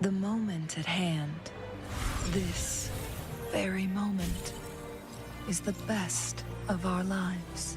The moment at hand, this very moment, is the best of our lives.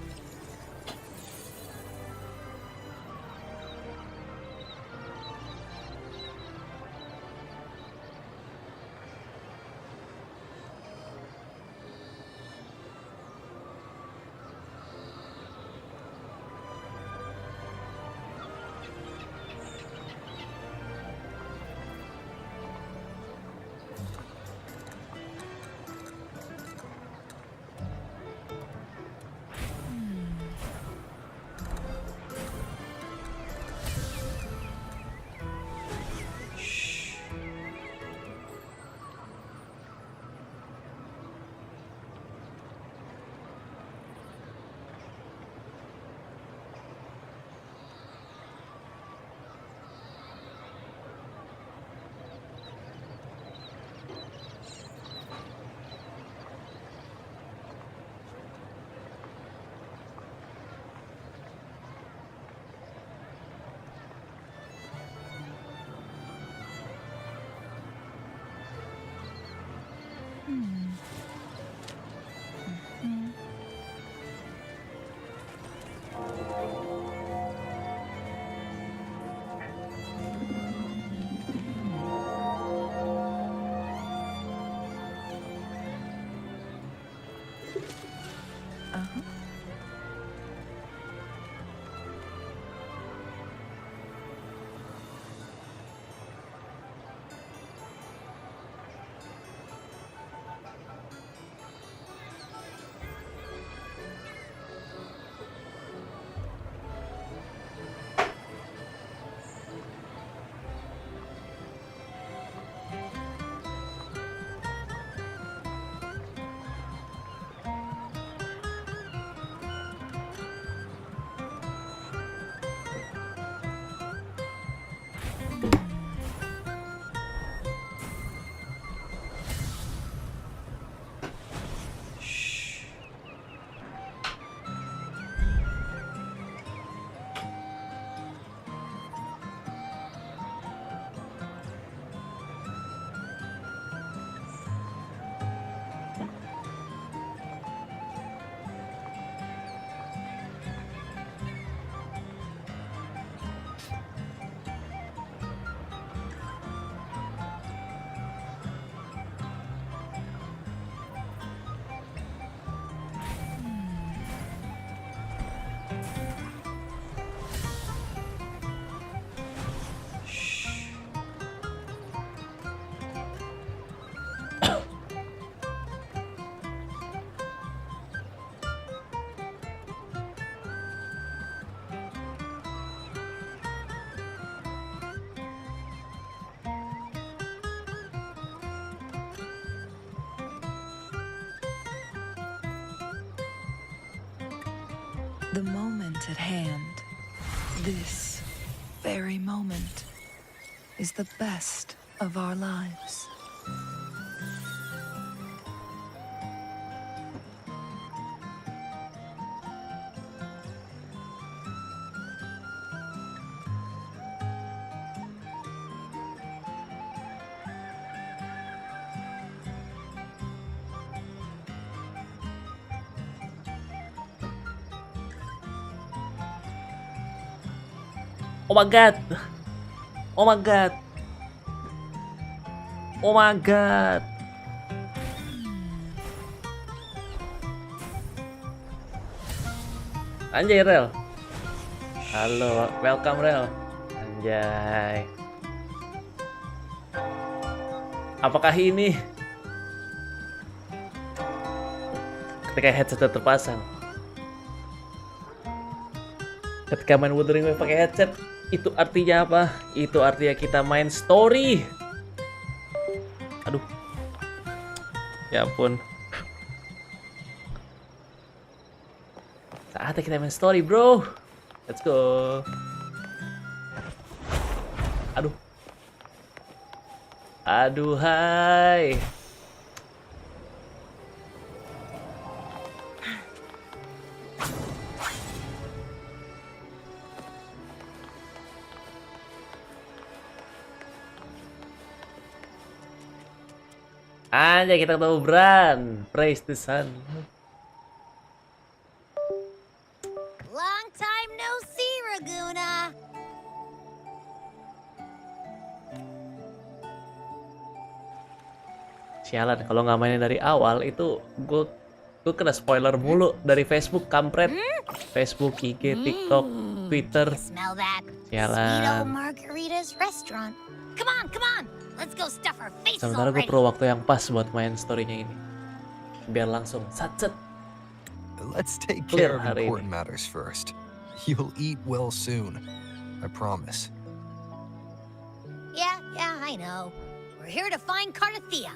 The moment at hand, this very moment, is the best of our lives. Oh my god. Oh my god. Oh my god. Anjay Rel. Halo, welcome Rel. Anjay. Apakah ini ketika headset terpasang? Ketika main Wuthering pakai headset, itu artinya apa? Itu artinya kita main story. Aduh. Ya ampun. Saatnya kita main story, bro. Let's go. Aduh. Aduhai. Aja kita ketemu Bran. Praise the sun. Long time no see, Raguna. Sialan, kalau nggak mainin dari awal itu gue kena spoiler mulu dari Facebook, kampret. Facebook, IG, TikTok, Twitter. Smell that? Sialan. Sweet old Margarita's restaurant. Come on, come on. Let's go stuff our faces Sementara gue already. perlu waktu yang pas buat main storynya ini. Biar langsung satset. Let's take Clear care of hari ini. important matters first. You'll eat well soon. I promise. Yeah, I know. We're here to find Cardathia.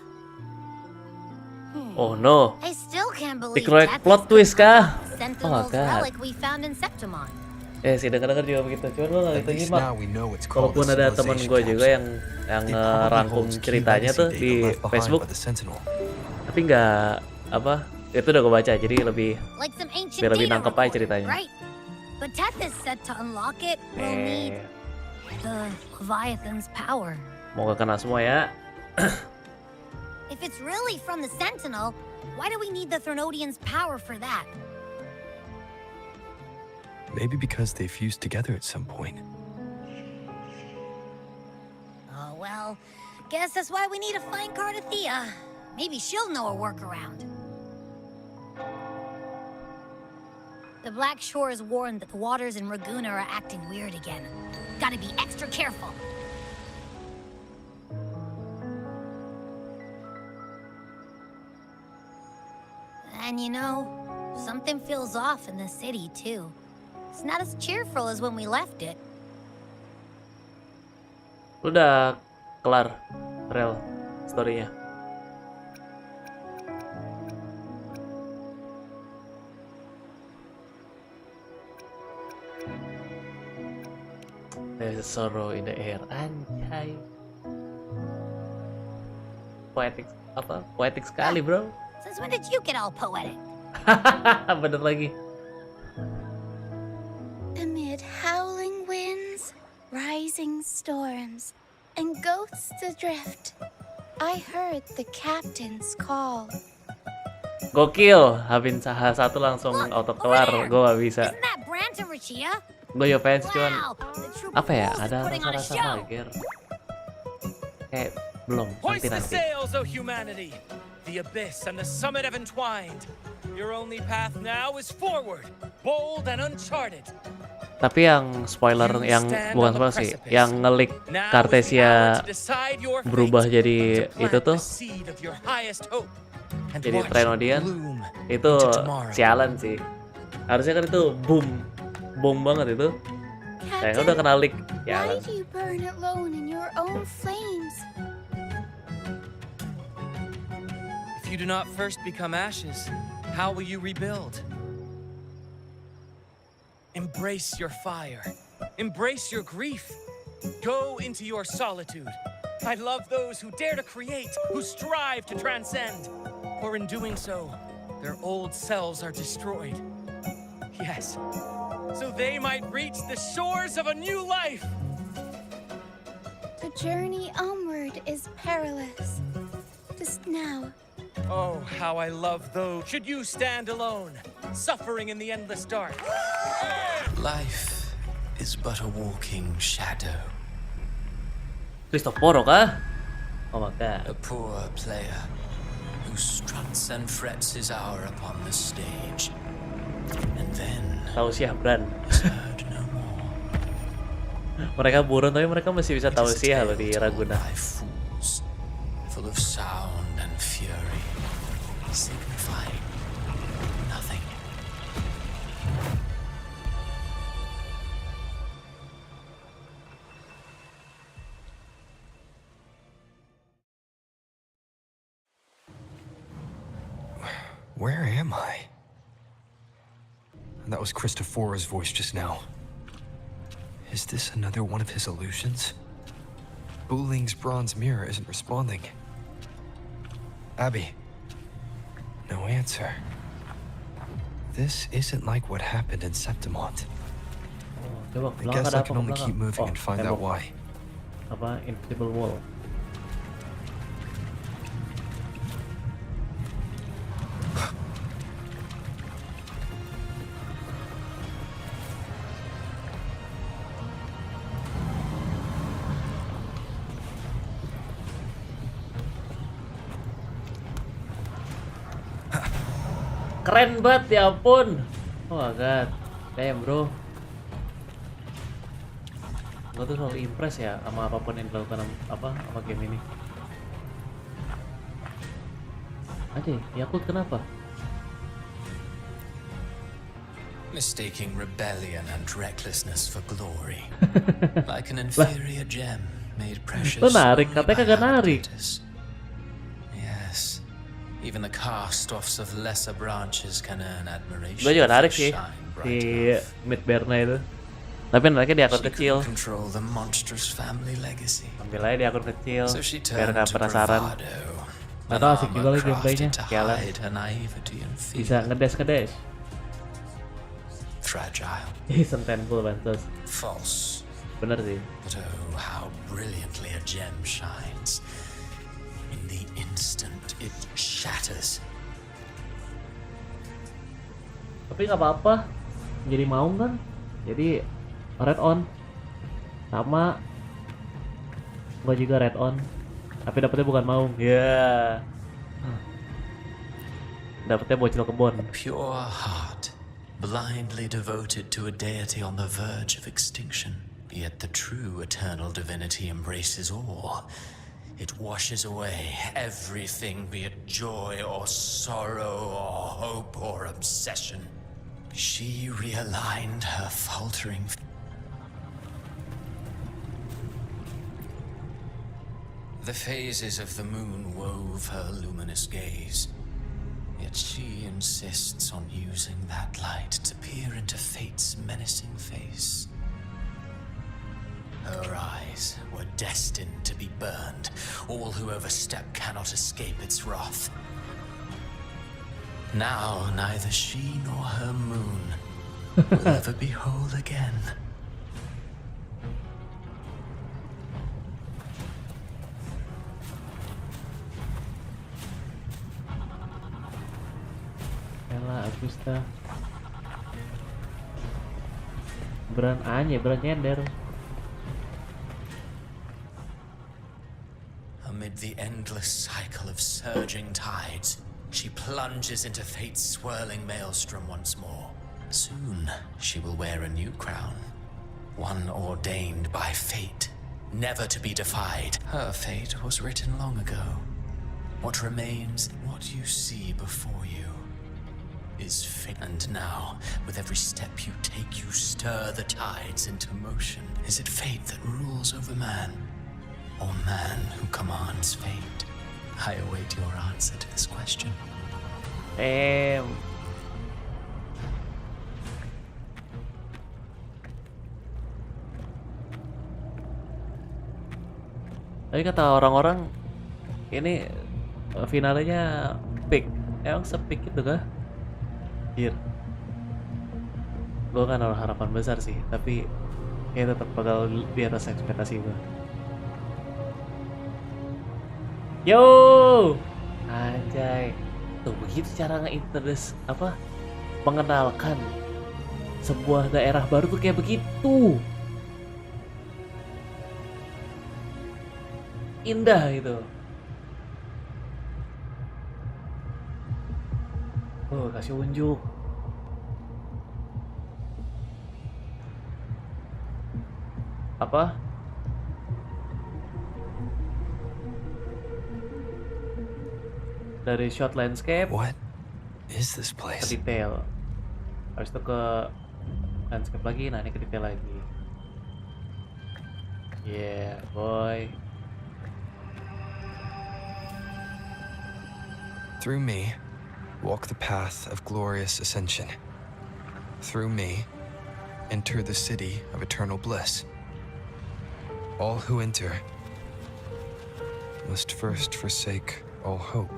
Oh no. I still can't believe Dikeroyok Death plot is twist kah? the Sentinel's Oh, God. relic we found in Septimon. Sih denger-denger juga begitu. Cuman gue nggak At gitu least nyimak. now we know it's called Walaupun the ada teman civilization gue juga capsule. yang It probably ngerangkum holds key ceritanya legacy tuh data di left behind Facebook. by the Sentinel. Tapi nggak apa, itu udah gue baca jadi lebih Like some ancient biar lebih data nangkep aja report, ceritanya. right? But Death is said to unlock it, we'll need the Leviathan's power. Mau gak kena semua ya. If it's really from the Sentinel, why do we need the Threnodian's power for that? Maybe because they fused together at some point. Oh, well, guess that's why we need to find Cardathia. Maybe she'll know a workaround. The Black Shore is warned that the waters in Raguna are acting weird again. Gotta be extra careful. And you know, something feels off in the city, too. It's not as cheerful as when we left it. Udah kelar real story-nya. There's a sorrow in the air, anjay. Poetik apa? Poetik sekali, bro. Since when did you get all poetic? Bener lagi. Amid howling winds, rising storms, and ghosts adrift, I heard the captain's call. Gokil, Habin Saha satu langsung Look, auto over kelar, there. gue gak bisa. Isn't that Brant and Rachia? Gue ya fans cuman Wow, the troop apa ya? of wolves is Ada putting on a rasa-rasa show. mager. Kayak belum Hoist the nanti. sails, O humanity! The abyss and the summit have entwined. Your only path now is forward, bold and uncharted. Tapi yang spoiler yang bukan spoiler sih, yang ngelik Cartesia berubah jadi itu tuh, jadi Threnodian, itu sialan sih. Harusnya kan itu boom banget itu. Kayaknya udah kena leak, Why sialan. do you burn alone in your own flames? If you do not first become ashes, how will you rebuild? Embrace your fire. Embrace your grief. Go into your solitude. I love those who dare to create, who strive to transcend. For in doing so, their old selves are destroyed. Yes, so they might reach the shores of a new life. The journey onward is perilous. Just now, Oh, how I love those. Should you stand alone, suffering in the endless dark? Life is but a walking shadow, Cristoforo kah? Oh my god. a poor player who struts and frets his hour upon the stage, and then Tausiah Bran. is heard no more. Mereka buron tapi mereka masih bisa It is a tausiah loh tale di told Ragunan. by fools, full of sound and fury, signifying nothing. Where am I? That was Christophora's voice just now. Is this another one of his illusions? Buling's bronze mirror isn't responding. Abby. No answer. This isn't like what happened in Septimont. Coba I belakang guess ada I apa can ke only belakang? keep moving Oh, and find out tembok. why. Apa invisible wall. keren banget ya ampun. Oh my god, damn bro. Gue tuh selalu impress ya sama apapun yang dilakukan sama game ini. Aja, Yakult kenapa? Mistaking rebellion and recklessness for glory, like an inferior gem made precious. Lo narik, only katanya by kagak narik. habitators. Yes, even the cast-offs of lesser branches can earn admiration. Gue juga narik for sih shine si bright enough. Midberna itu. Tapi nariknya di akun She kecil. couldn't control the monstrous family legacy. Ambil aja di akun kecil So she biar turned gak to penasaran. bravado. Gak An tau asik juga armor lagi gameplaynya. crafted to Sialan. hide her naivety and fear. Bisa ngedes. Fragile, Isn't tenful bantus. false, Bener sih. but oh, how brilliantly a gem shines. In the instant it shatters. Tapi nggak apa-apa. Jadi mau kan? Jadi red on. Sama. Gua juga red on. Tapi dapetnya bukan maung. Ya. Dapetnya bocil kebon. Pure heart, blindly devoted to a deity on the verge of extinction. Yet the true eternal divinity embraces all. It washes away everything, be it joy or sorrow or hope or obsession. She realigned her faltering. The phases of the moon wove her luminous gaze. Yet she insists on using that light to peer into fate's menacing face. Her eyes were destined to be burned. All who overstep cannot escape its wrath. Now neither she nor her moon will ever be whole again. Ella Agusta. Beran nyender. Amid the endless cycle of surging tides, she plunges into fate's swirling maelstrom once more. Soon, she will wear a new crown, one ordained by fate, never to be defied. Her fate was written long ago. What remains, what you see before you, is fate. And now, with every step you take, you stir the tides into motion. Is it fate that rules over man, or man who commands fate? I await your answer to this question. Tadi kata orang-orang ini finalnya peak. Emang sepik itu kah? Hier. Gue kan naruh harapan besar sih, tapi kayak tetap bakal di atas ekspektasi gue. Yo, anjay, tuh begitu cara nge-introduce mengenalkan sebuah daerah baru tuh kayak begitu. Indah gitu. Oh, kasih unjuk. Apa? Dari shot landscape What is this ke place? detail. Habis itu ke landscape lagi, nah ini ke detail lagi. Yeah, boy. Through me, walk the path of glorious ascension. Through me, enter the city of eternal bliss. All who enter must first forsake all hope.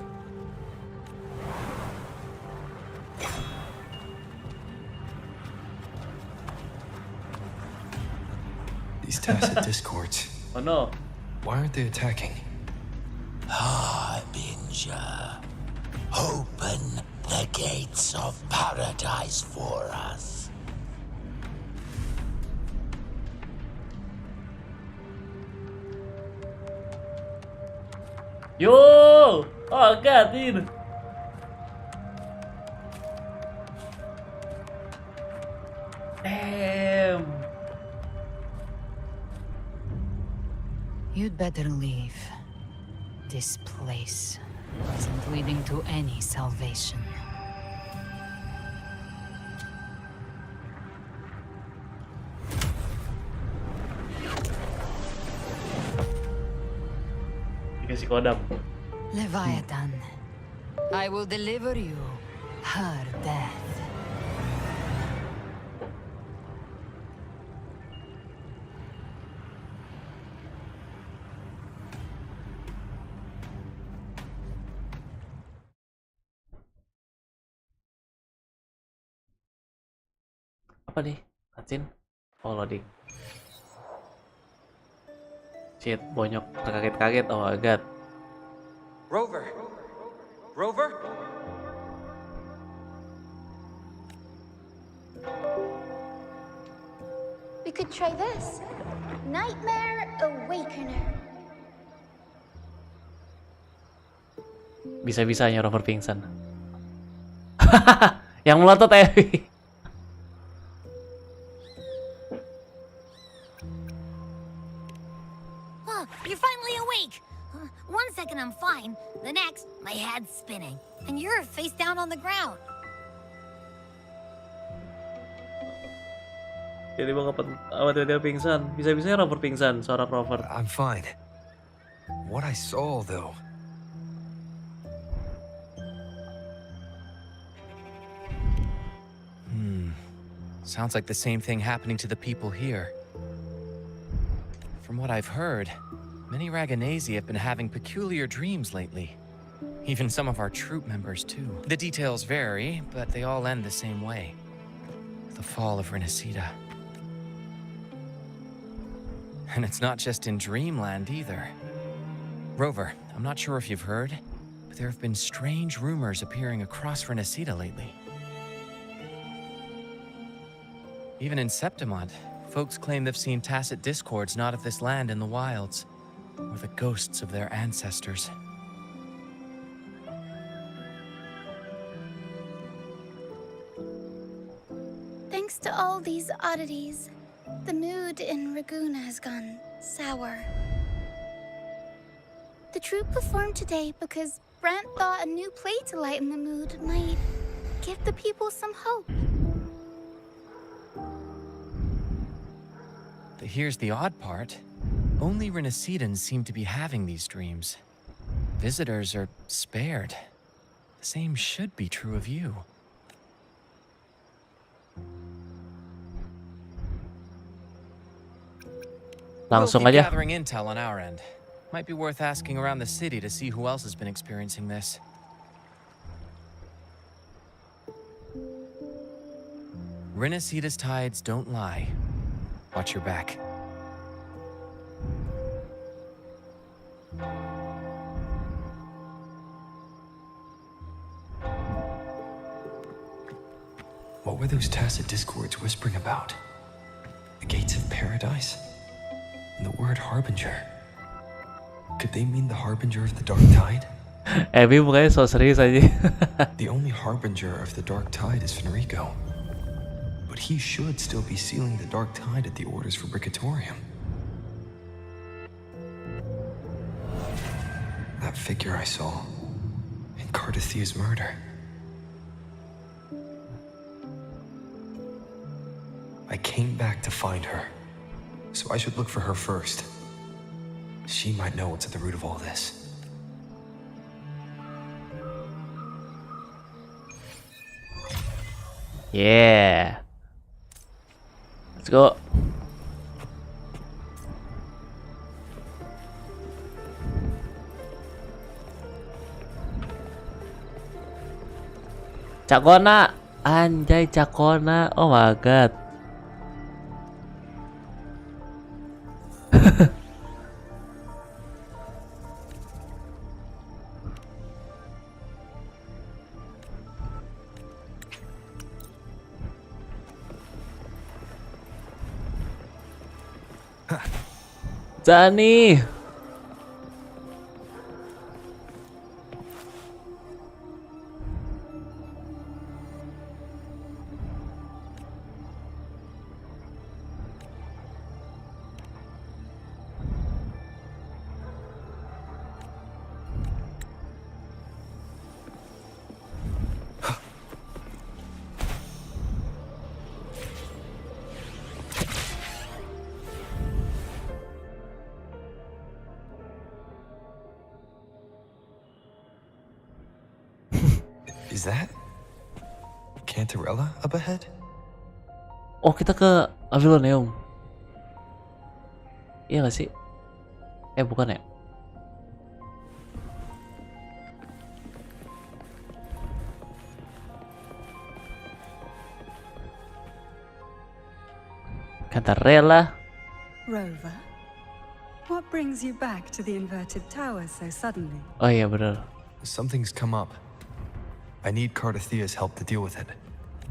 These tacit discords, Oh no. why aren't they attacking? Harbinger, open the gates of paradise for us. Yo! Oh god, dude. You'd better leave. This place isn't leading to any salvation. Dikasih kodam. Leviathan, I will deliver you her death. Apa nih? Cutscene? Oh, loading. Shit, bonyok terkaget-kaget. Oh my god. Rover! Rover? We could try this. Nightmare Awakener. Bisa-bisanya Rover pingsan. Yang melotot Evi. Oh, you're finally awake. One second I'm fine. The next, my head's spinning. And you're face down on the ground. Jadi bang apa tiba-tiba pingsan? Bisa-bisanya Rover pingsan, seorang Rover. I'm fine. What I saw, though. Sounds like the same thing happening to the people here. From what I've heard, many Raganesi have been having peculiar dreams lately. Even some of our troop members, too. The details vary, but they all end the same way. The fall of Rinascita. And it's not just in Dreamland, either. Rover, I'm not sure if you've heard, but there have been strange rumors appearing across Rinascita lately. Even in Septimont, folks claim they've seen tacit discords not of this land in the wilds, or the ghosts of their ancestors. Thanks to all these oddities, the mood in Ragoon has gone sour. The troupe performed today because Brant thought a new play to lighten the mood might give the people some hope. But here's the odd part. Only Rinascitans seem to be having these dreams. Visitors are spared. The same should be true of you. Langsung We'll keep aja. gathering intel on our end. Might be worth asking around the city to see who else has been experiencing this. Rinascita's tides don't lie. Watch your back. What were those tacit discords whispering about? The gates of paradise? And the word harbinger? Could they mean the harbinger of the dark tide? Evi mukanya so serius aja. The only harbinger of the dark tide is Fenrico. But he should still be sealing the dark tide at the orders for Bricatorium. That figure I saw in Cardathia's murder. I came back to find her, so I should look for her first. She might know what's at the root of all this. Yeah. Let's go. Cakona, anjay Cakona. Oh my god. Zani. Is that Cantarella up ahead? Oh, kita ke Aviloneum. Iya gak sih? Bukan ya? Cantarella. Rover, what brings you back to the inverted tower so suddenly? Oh iya benar. Something's come up. I need Cardathia's help to deal with it.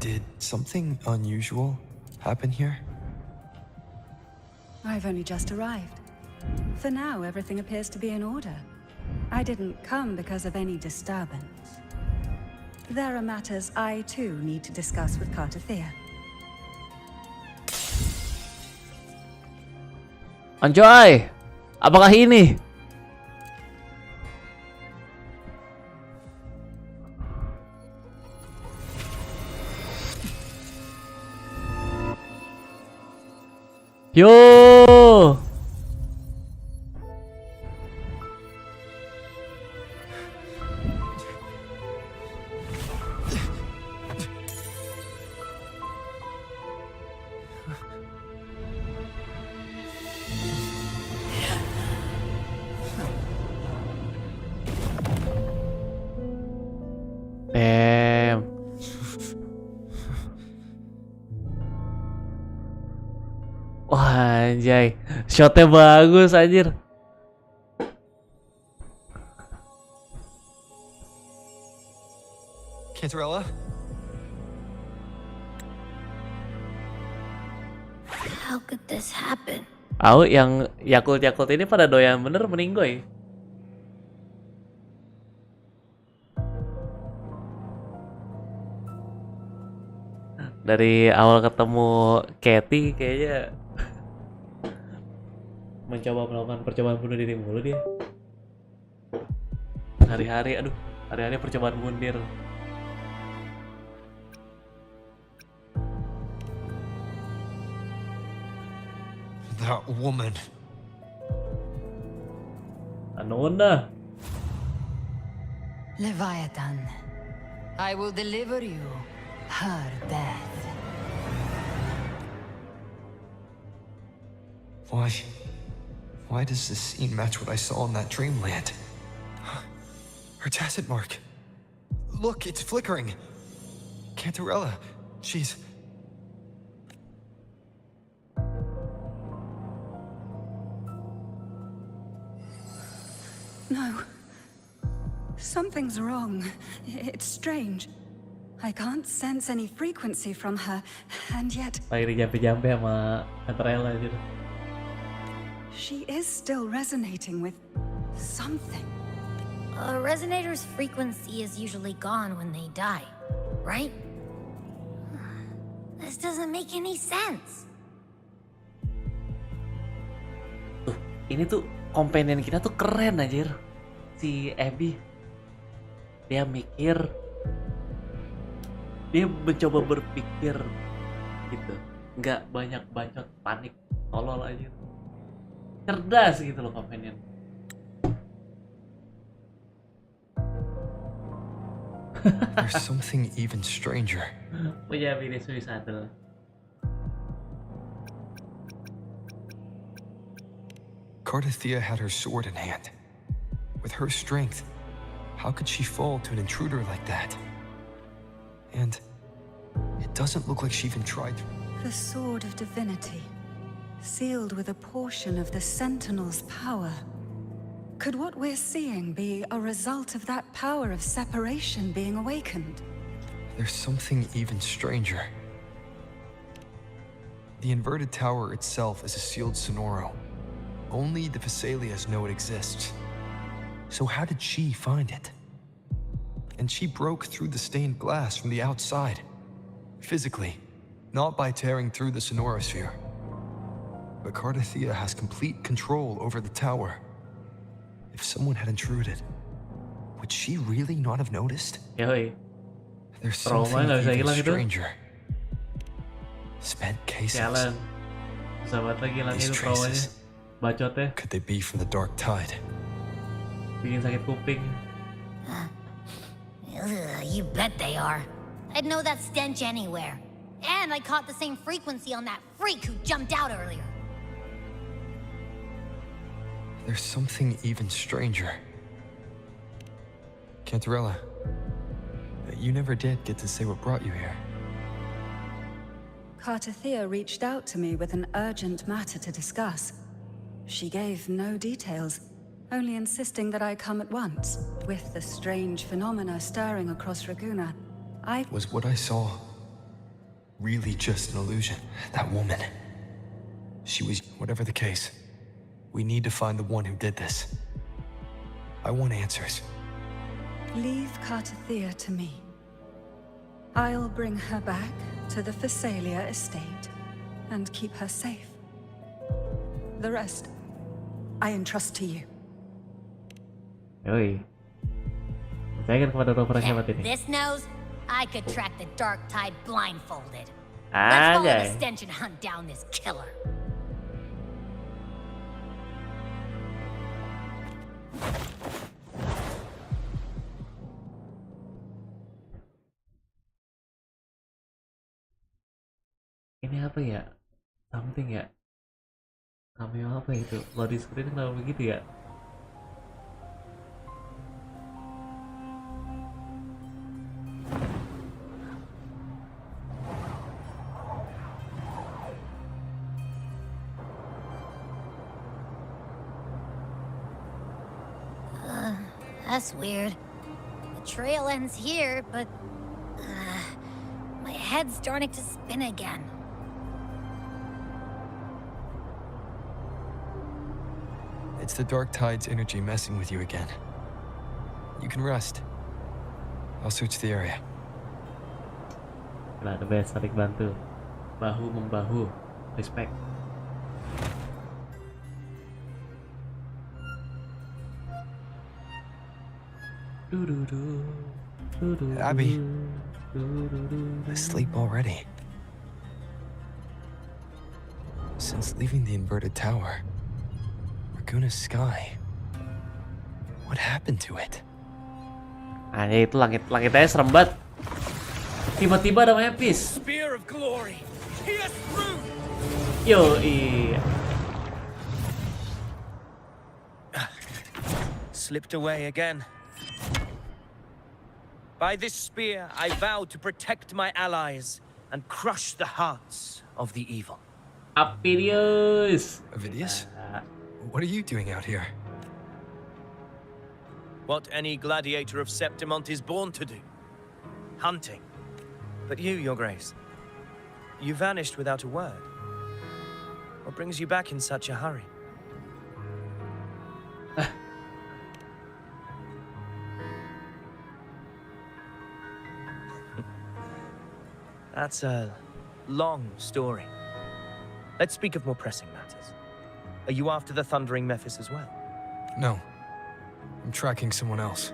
Did something unusual happen here? I've only just arrived. For now, everything appears to be in order. I didn't come because of any disturbance. There are matters I too need to discuss with Cardathia. Anjoy, apakah ini? Yo. Damn. Wah, anjay. Shotnya bagus anjir. Cantarella? How could this happen? Yang Yakult ini pada doyan bener meninggoy. Dari awal ketemu Katie kayaknya mencoba melakukan percobaan bunuh diri mulu dia. Hari-hari percobaan bunuh diri. That woman. Anona. Leviathan, I will deliver you her death. Why does this scene match what I saw in that dreamland? Her tacit mark. Look, it's flickering. Cantarella, she's... No. Something's wrong. It's strange. I can't sense any frequency from her, and yet... Lagi dijampe-jampe sama Cantarella gitu. She is still resonating with something. A resonator's frequency is usually gone when they die, right? This doesn't make any sense. Ini tuh companion kita tuh keren anjir. Si Abby. Dia mikir, dia mencoba berpikir gitu, nggak banyak bacot panik tolol aja, cerdas gitu loh companion. There's something even stranger. Punya pilih suicidal. Cardathia had her sword in hand. With her strength, how could she fall to an intruder like that? And it doesn't look like she even tried to... The sword of divinity, sealed with a portion of the Sentinel's power. Could what we're seeing be a result of that power of separation being awakened? There's something even stranger. The inverted tower itself is a sealed sonoro. Only the Vesalias know it exists. So how did she find it? And she broke through the stained glass from the outside. Physically, not by tearing through the sonorosphere. But Cardathia has complete control over the tower. If someone had intruded, would she really not have noticed? Yoi. There's Trauma something nggak bisa even hilang itu. stranger. Spent cases. Jalan. Sahabat lagi hilang These itu traumanya. traces. Bacotnya. Could they be from the dark tide? Bikin sakit kuping. You bet they are. I'd know that stench anywhere. And I caught the same frequency on that freak who jumped out earlier. There's something even stranger. Cantarella, you never did get to say what brought you here. Cartathea reached out to me with an urgent matter to discuss. She gave no details, only insisting that I come at once. With the strange phenomena stirring across Raguna, Was what I saw really just an illusion? That woman. She was... Whatever the case, we need to find the one who did this. I want answers. Leave Cartathea to me. I'll bring her back to the Phasalia estate and keep her safe. The rest, I entrust to you. Yoi. Saya kan kepada orang hebat ini. This knows I could track the dark tide blindfolded. Let's follow the stench and hunt down this killer. Ini apa ya? Something ya? Cameo apa itu? Loading screen kenapa begitu ya? That's weird. The trail ends here, but my head's starting to spin again. It's the dark tide's energy messing with you again. You can rest. I'll search the area. Nah, the best, saling bantu. Bahu membahu. Respect. Abby, asleep already. Since leaving the inverted tower, Raguna's sky. What happened to it? Hanya itu langitnya serem banget. Tiba-tiba ada mapis. Spear of glory. Pierce through. Yo, iya. Slipped away again. By this spear, I vow to protect my allies and crush the hearts of the evil. Apidius. Avidius? What are you doing out here? What any gladiator of Septimont is born to do. Hunting. But you, Your Grace, you vanished without a word. What brings you back in such a hurry? That's a long story. Let's speak of more pressing matters. Are you after the Thundering Mephis as well? No. I'm tracking someone else.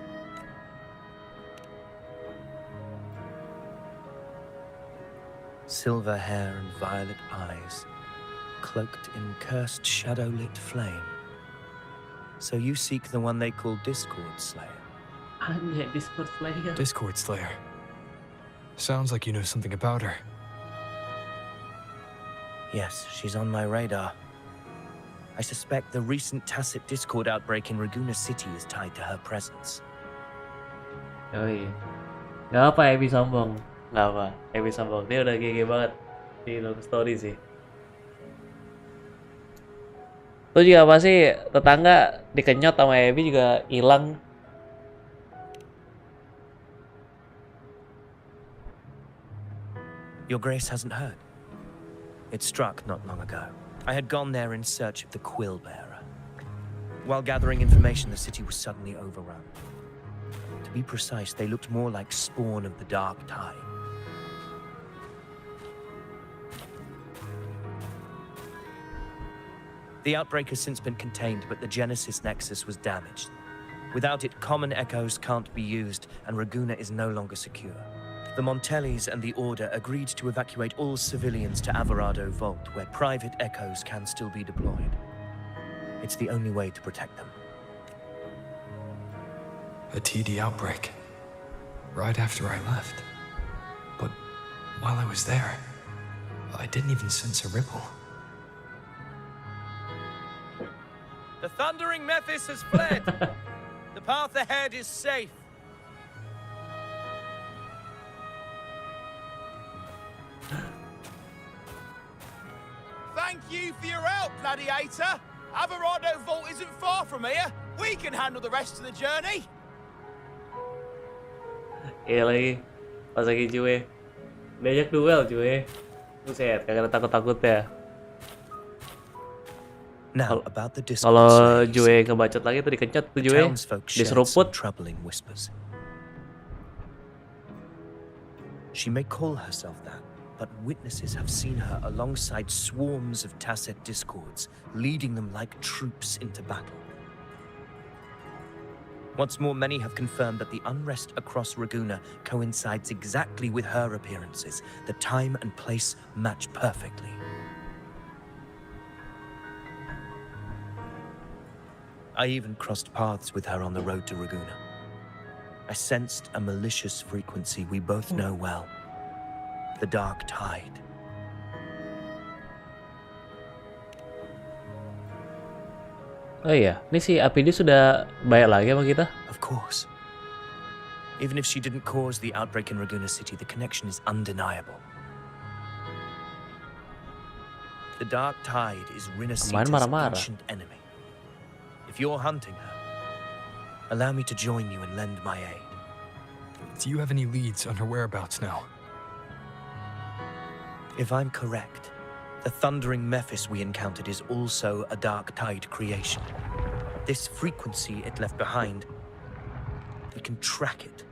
Silver hair and violet eyes, cloaked in cursed shadow-lit flame. So you seek the one they call Discord Slayer. Anjay, Discord Slayer. Discord Slayer. Sounds like you know something about her. Yes, she's on my radar. I suspect the recent tacit Discord outbreak in Raguna City is tied to her presence. Oh iya. Gak apa Abby sombong. Gak apa, Abby sombong. Dia udah GG banget di long story sih. Itu juga pasti tetangga dikenyot sama Abby juga hilang. Your Grace hasn't heard. It struck not long ago. I had gone there in search of the Quill Bearer. While gathering information, the city was suddenly overrun. To be precise, they looked more like spawn of the dark tide. The outbreak has since been contained, but the Genesis Nexus was damaged. Without it, common echoes can't be used, and Raguna is no longer secure. The Montellis and the Order agreed to evacuate all civilians to Averado Vault, where private echoes can still be deployed. It's the only way to protect them. A TD outbreak. right after I left. But while I was there, I didn't even sense a ripple. The thundering Mephis has fled. The path ahead is safe. Thank you for your help, Gladiator. Averado Vault isn't far from here. We can handle the rest of the journey. Iya lagi, pas lagi cuy diajak duel cuy, buset kagak ada takut-takutnya. Now, about the Kalau Jue ngebacot lagi tuh dikencet tuh Jue, diseruput. Troubling whispers. She may call herself that, but witnesses have seen her alongside swarms of Tacet discords, leading them like troops into battle. What's more, many have confirmed that the unrest across Raguna coincides exactly with her appearances. The time and place match perfectly. I even crossed paths with her on the road to Raguna. I sensed a malicious frequency we both know well. The dark tide. Oh iya, ini si APD sudah bayar lagi sama kita? Of course. Even if she didn't cause the outbreak in Raguna City, the connection is undeniable. The dark tide is Rinascita's ancient enemy. If you're hunting her, allow me to join you and lend my aid. Do you have any leads on her whereabouts now? If I'm correct, the thundering Mephis we encountered is also a dark tide creation. This frequency it left behind, we can track it,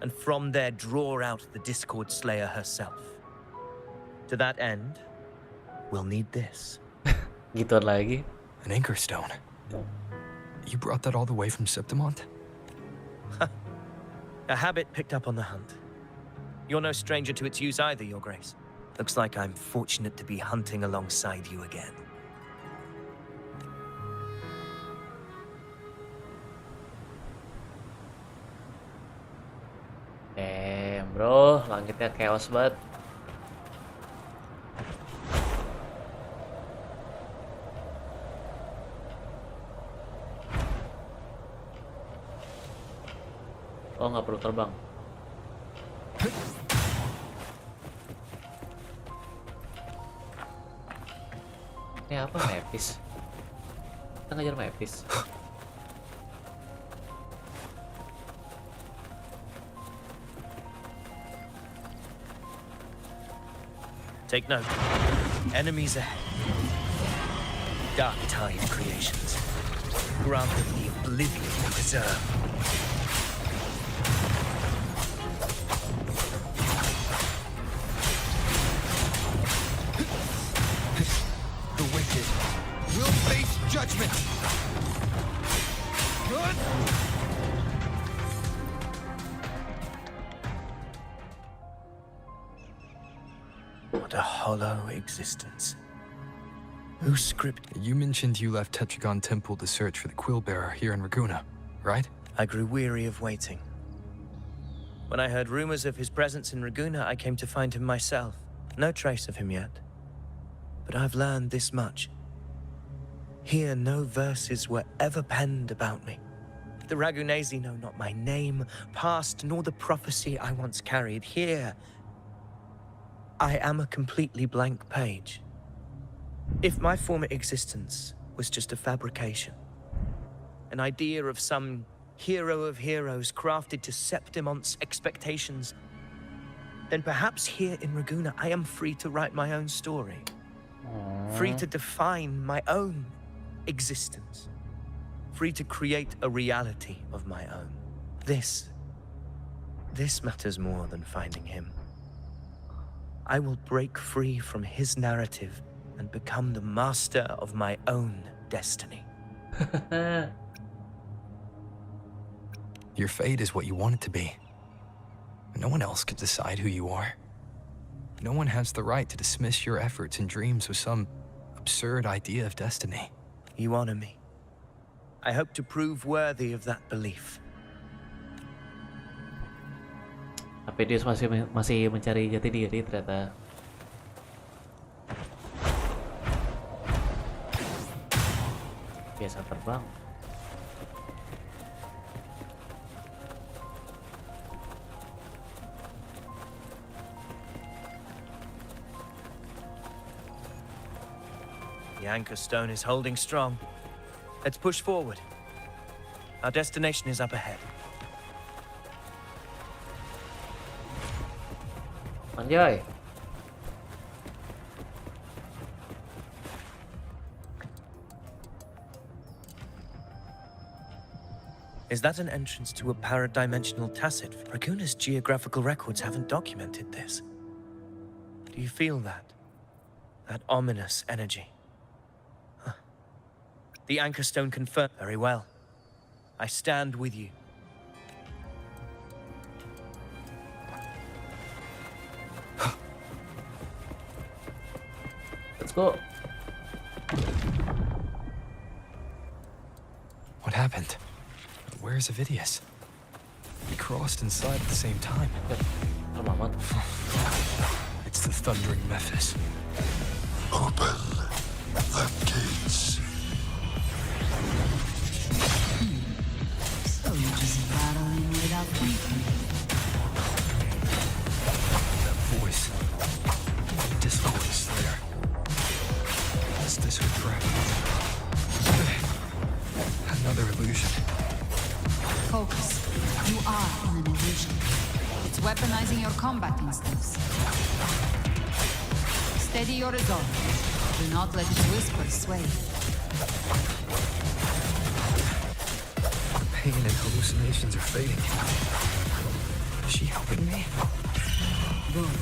and from there draw out the Discord Slayer herself. To that end, we'll need this. Gitu lagi. An anchor stone. You brought that all the way from Septimont? A habit picked up on the hunt. You're no stranger to its use either, Your Grace. Looks like I'm fortunate to be hunting alongside you again. Bro, langitnya chaos banget. Oh, nggak perlu terbang. Ini apa, Mephis? Kita ngajar Mephis. Take note. Enemies ahead. Dark tide creations. Grant them the oblivion they deserve. The wicked will face judgment. Good. What a hollow existence. Who scripted? You mentioned you left Tetragon Temple to search for the Quill Bearer here in Raguna, right? I grew weary of waiting. When I heard rumors of his presence in Raguna, I came to find him myself. No trace of him yet. But I've learned this much. Here, no verses were ever penned about me. The Ragunesi know not my name, past, nor the prophecy I once carried. Here, I am a completely blank page. If my former existence was just a fabrication, an idea of some hero of heroes crafted to Septimont's expectations, then perhaps here in Raguna I am free to write my own story. Free to define my own existence. Free to create a reality of my own. This matters more than finding him. I will break free from his narrative and become the master of my own destiny. Your fate is what you want it to be. No one else could decide who you are. No one has the right to dismiss your efforts and dreams with some absurd idea of destiny. You honor me. I hope to prove worthy of that belief. Tapi dia masih mencari jati diri ternyata. Biasa terbang. The anchor stone is holding strong. Let's push forward. Our destination is up ahead. Anjay. Is that an entrance to a paradimensional tacit? Raguna's geographical records haven't documented this. Do you feel that? That ominous energy? Huh. The anchor stone confirmed. Very well. I stand with you. Let's go. What happened? Where's Avidius? We crossed inside at the same time. It's the thundering Mephis. Open the gates. So you're just battling without thinking. That voice. Discord Slayer. Is this her threat? Another illusion. Focus. You are in an illusion. It's weaponizing your combat instincts. Steady your resolve. Do not let its whispers sway. Pain and hallucinations are fading. Is she helping me? Good.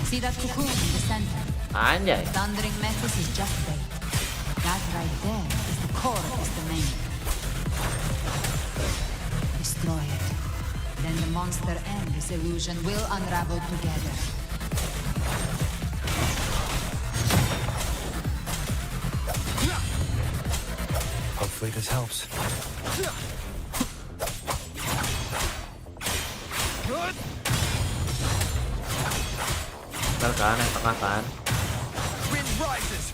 See that cocoon in the center? Anjay. Thundering Mephis is just bait. That right there is the core of this domain. Destroy it. Then the monster and this illusion will unravel together. Hopefully this helps. Ntar kan yang tengah kan. Wind rises.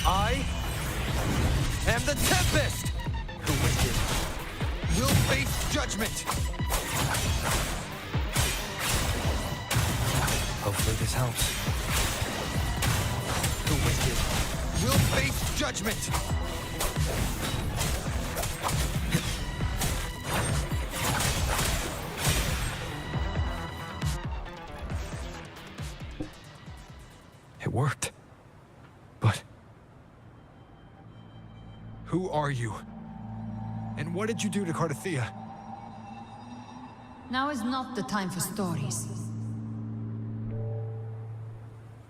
I am the tempest. The wicked will face judgment. Hopefully this helps. The wicked will face judgment. It worked. But who are you? And what did you do to Cardathea? Now is not the time for stories.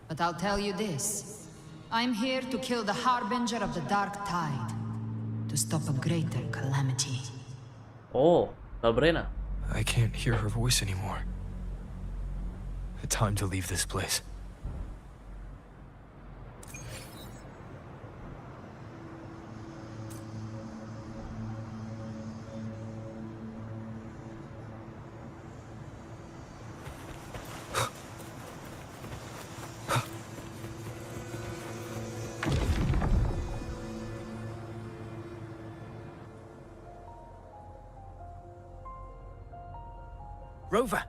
But I'll tell you this. I'm here to kill the harbinger of the dark tide. To stop a greater calamity. Oh, Sabrina. I can't hear her voice anymore. Time to leave this place. Rover!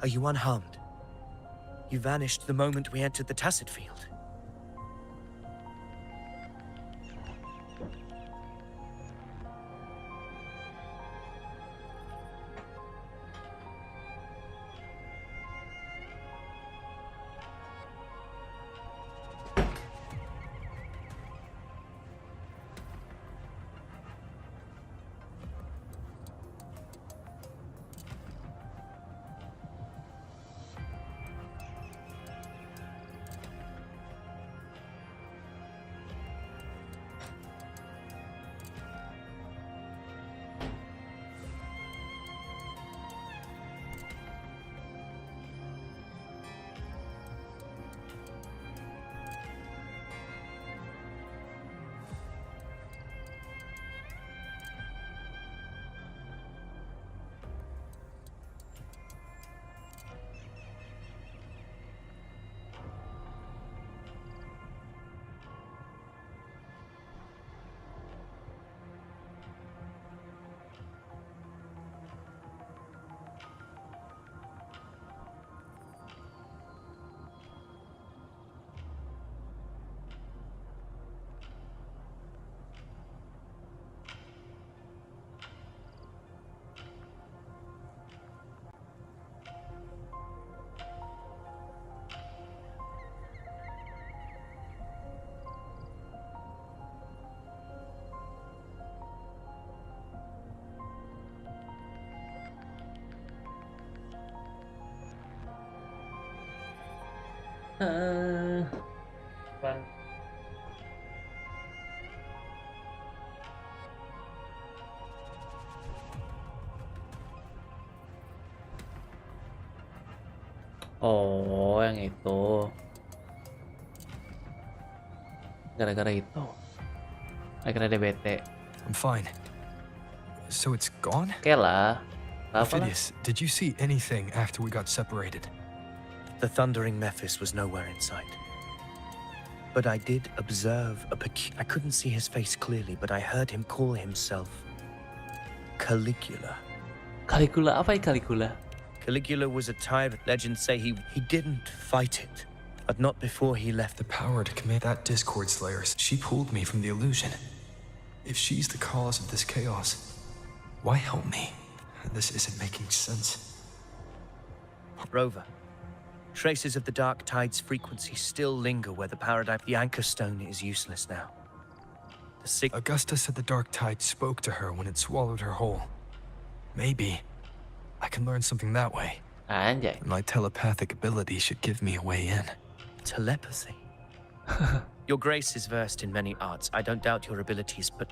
Are you unharmed? You vanished the moment we entered the Tacit Field. Bang. Oh, yang itu. Gara-gara itu. Akhirnya dia bete. I'm fine. So it's gone? Oke lah. Apa lah? Phidias, did you see anything after we got separated? The thundering Mephis was nowhere in sight. But I did observe I couldn't see his face clearly, but I heard him call himself Caligula. Caligula, apa ya Caligula? Caligula was a tyrant. Legends say he didn't fight it, but not before he left. The power to command that Discord Slayer, she pulled me from the illusion. If she's the cause of this chaos, why help me? This isn't making sense. Rover, traces of the dark tide's frequency still linger where the anchor stone is useless now. Augusta said the dark tide spoke to her when it swallowed her whole. Maybe I can learn something that way. Anjay. My telepathic ability should give me a way in. Telepathy? Your grace is versed in many arts. I don't doubt your abilities, but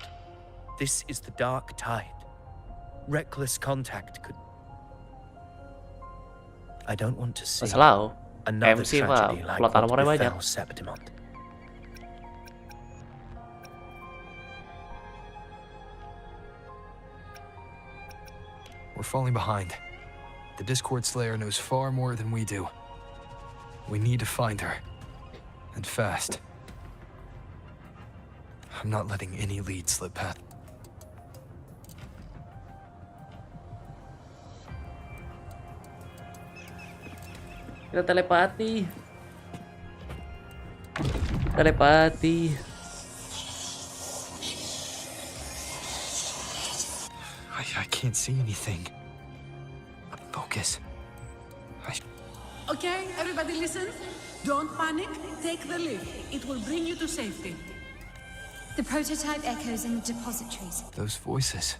this is the dark tide. Reckless contact could... I don't want to see Selalu another MC tragedy mah like plot what armornya banyak. befell Septimont. We're falling behind. The Discord Slayer knows far more than we do. We need to find her. And fast. I'm not letting any lead slip past. Kita telepati. Telepati. I can't see anything. Focus. Okay, everybody listen. Don't panic. Take the lift. It will bring you to safety. The prototype echoes in the depositories. Those voices.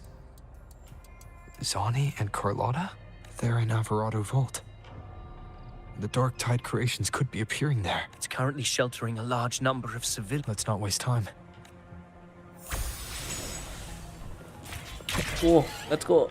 Zani and Carlotta? They're in Alvarado Vault. The Dark Tide creations could be appearing there. It's currently sheltering a large number of civilians. Let's not waste time. Oh, let's go.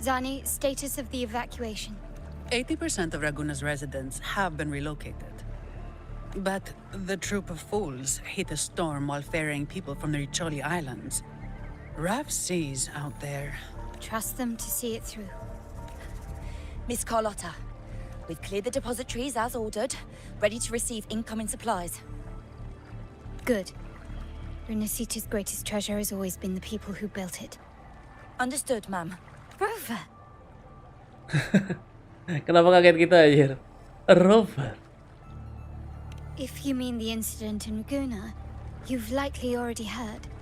Zani, status of the evacuation. 80% of Raguna's residents have been relocated. But the troop of fools hit a storm while ferrying people from the Riccioli Islands. Rough seas out there. Trust them to see it through. Miss Carlotta, we've cleared the depositories as ordered, ready to receive incoming supplies. Good. Rinascita's greatest treasure has always been the people who built it. Understood, ma'am. Rover! Kenapa kaget kita anjir? Rover. If you mean the incident in Raguna, you've likely already heard.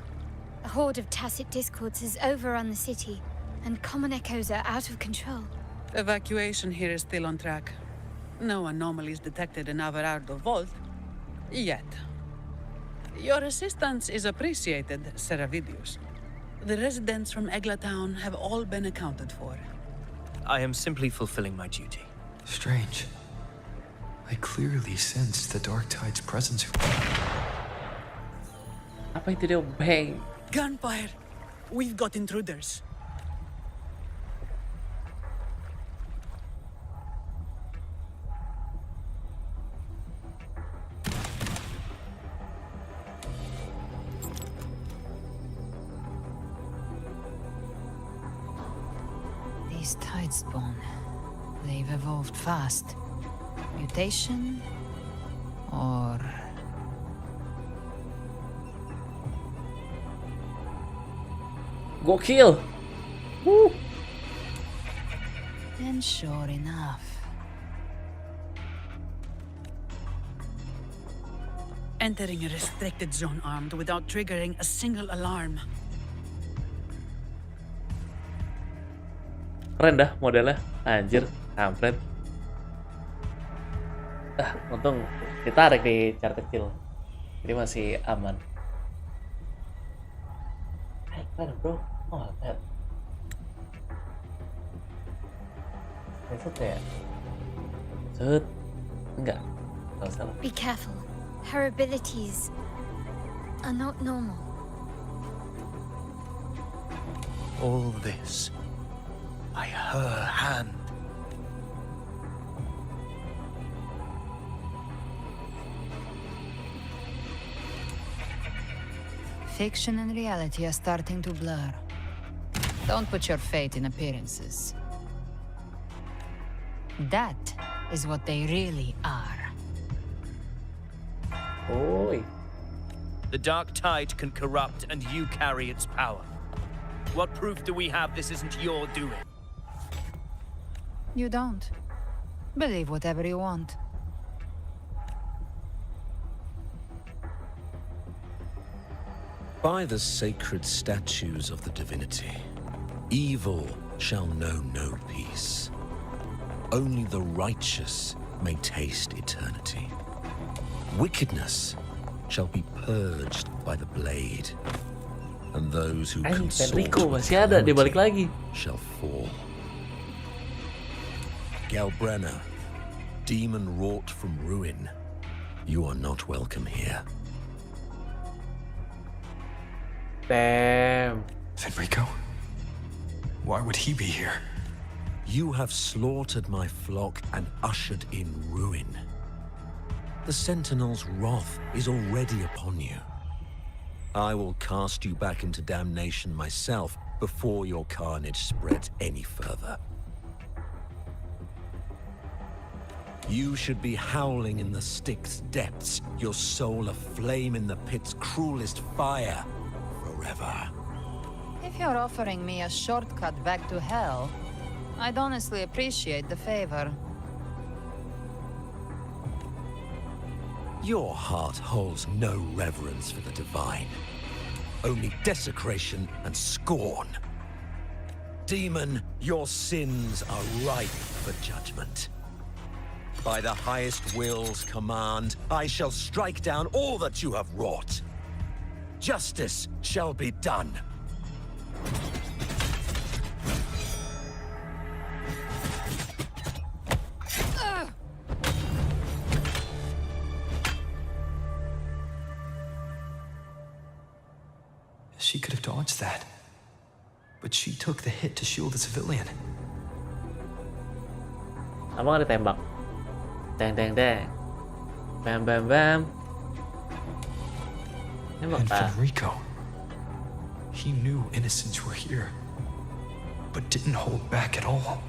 A horde of tacit discords has overrun the city, and common echoes are out of control. Evacuation here is still on track. No anomalies detected in Alvarado Vault. Yet. Your assistance is appreciated, Seravidius. The residents from Egla Town have all been accounted for. I am simply fulfilling my duty. Strange. I clearly sensed the Dark Tide's presence. Apa itu dia bang? Gunfire! We've got intruders. These tide spawn. They've evolved fast. Mutation? Or... Gokil! Woo! And sure enough. Entering a restricted zone armed without triggering a single alarm. Keren dah modelnya, anjir. kampret. Untung ditarik di char kecil, jadi masih aman. Keren bro, oh that. Set ya? Set? Enggak, nggak salah. Be careful. Her abilities are not normal. All this by her hand. Fiction and reality are starting to blur. Don't put your faith in appearances. That is what they really are. Oi. The dark tide can corrupt, and you carry its power. What proof do we have this isn't your doing? You don't. Believe whatever you want. By the sacred statues of the divinity, evil shall know no peace. Only the righteous may taste eternity. Wickedness shall be purged by the blade, and those who consort with calamity shall fall. Galbrenna, demon wrought from ruin, you are not welcome here. Damn. Fenrico? Why would he be here? You have slaughtered my flock and ushered in ruin. The Sentinel's wrath is already upon you. I will cast you back into damnation myself before your carnage spreads any further. You should be howling in the Styx's depths, your soul aflame in the pit's cruelest fire, forever. If you're offering me a shortcut back to hell, I'd honestly appreciate the favor. Your heart holds no reverence for the divine, only desecration and scorn. Demon, your sins are ripe for judgment. By the highest will's command, I shall strike down all that you have wrought. Justice shall be done. She could have dodged that. But she took the hit to shield the civilian. Abang ada tembak. Deng deng deng. Bam bam bam. Tembak And tak? Fenrico. He knew innocents were here, but didn't hold back at all.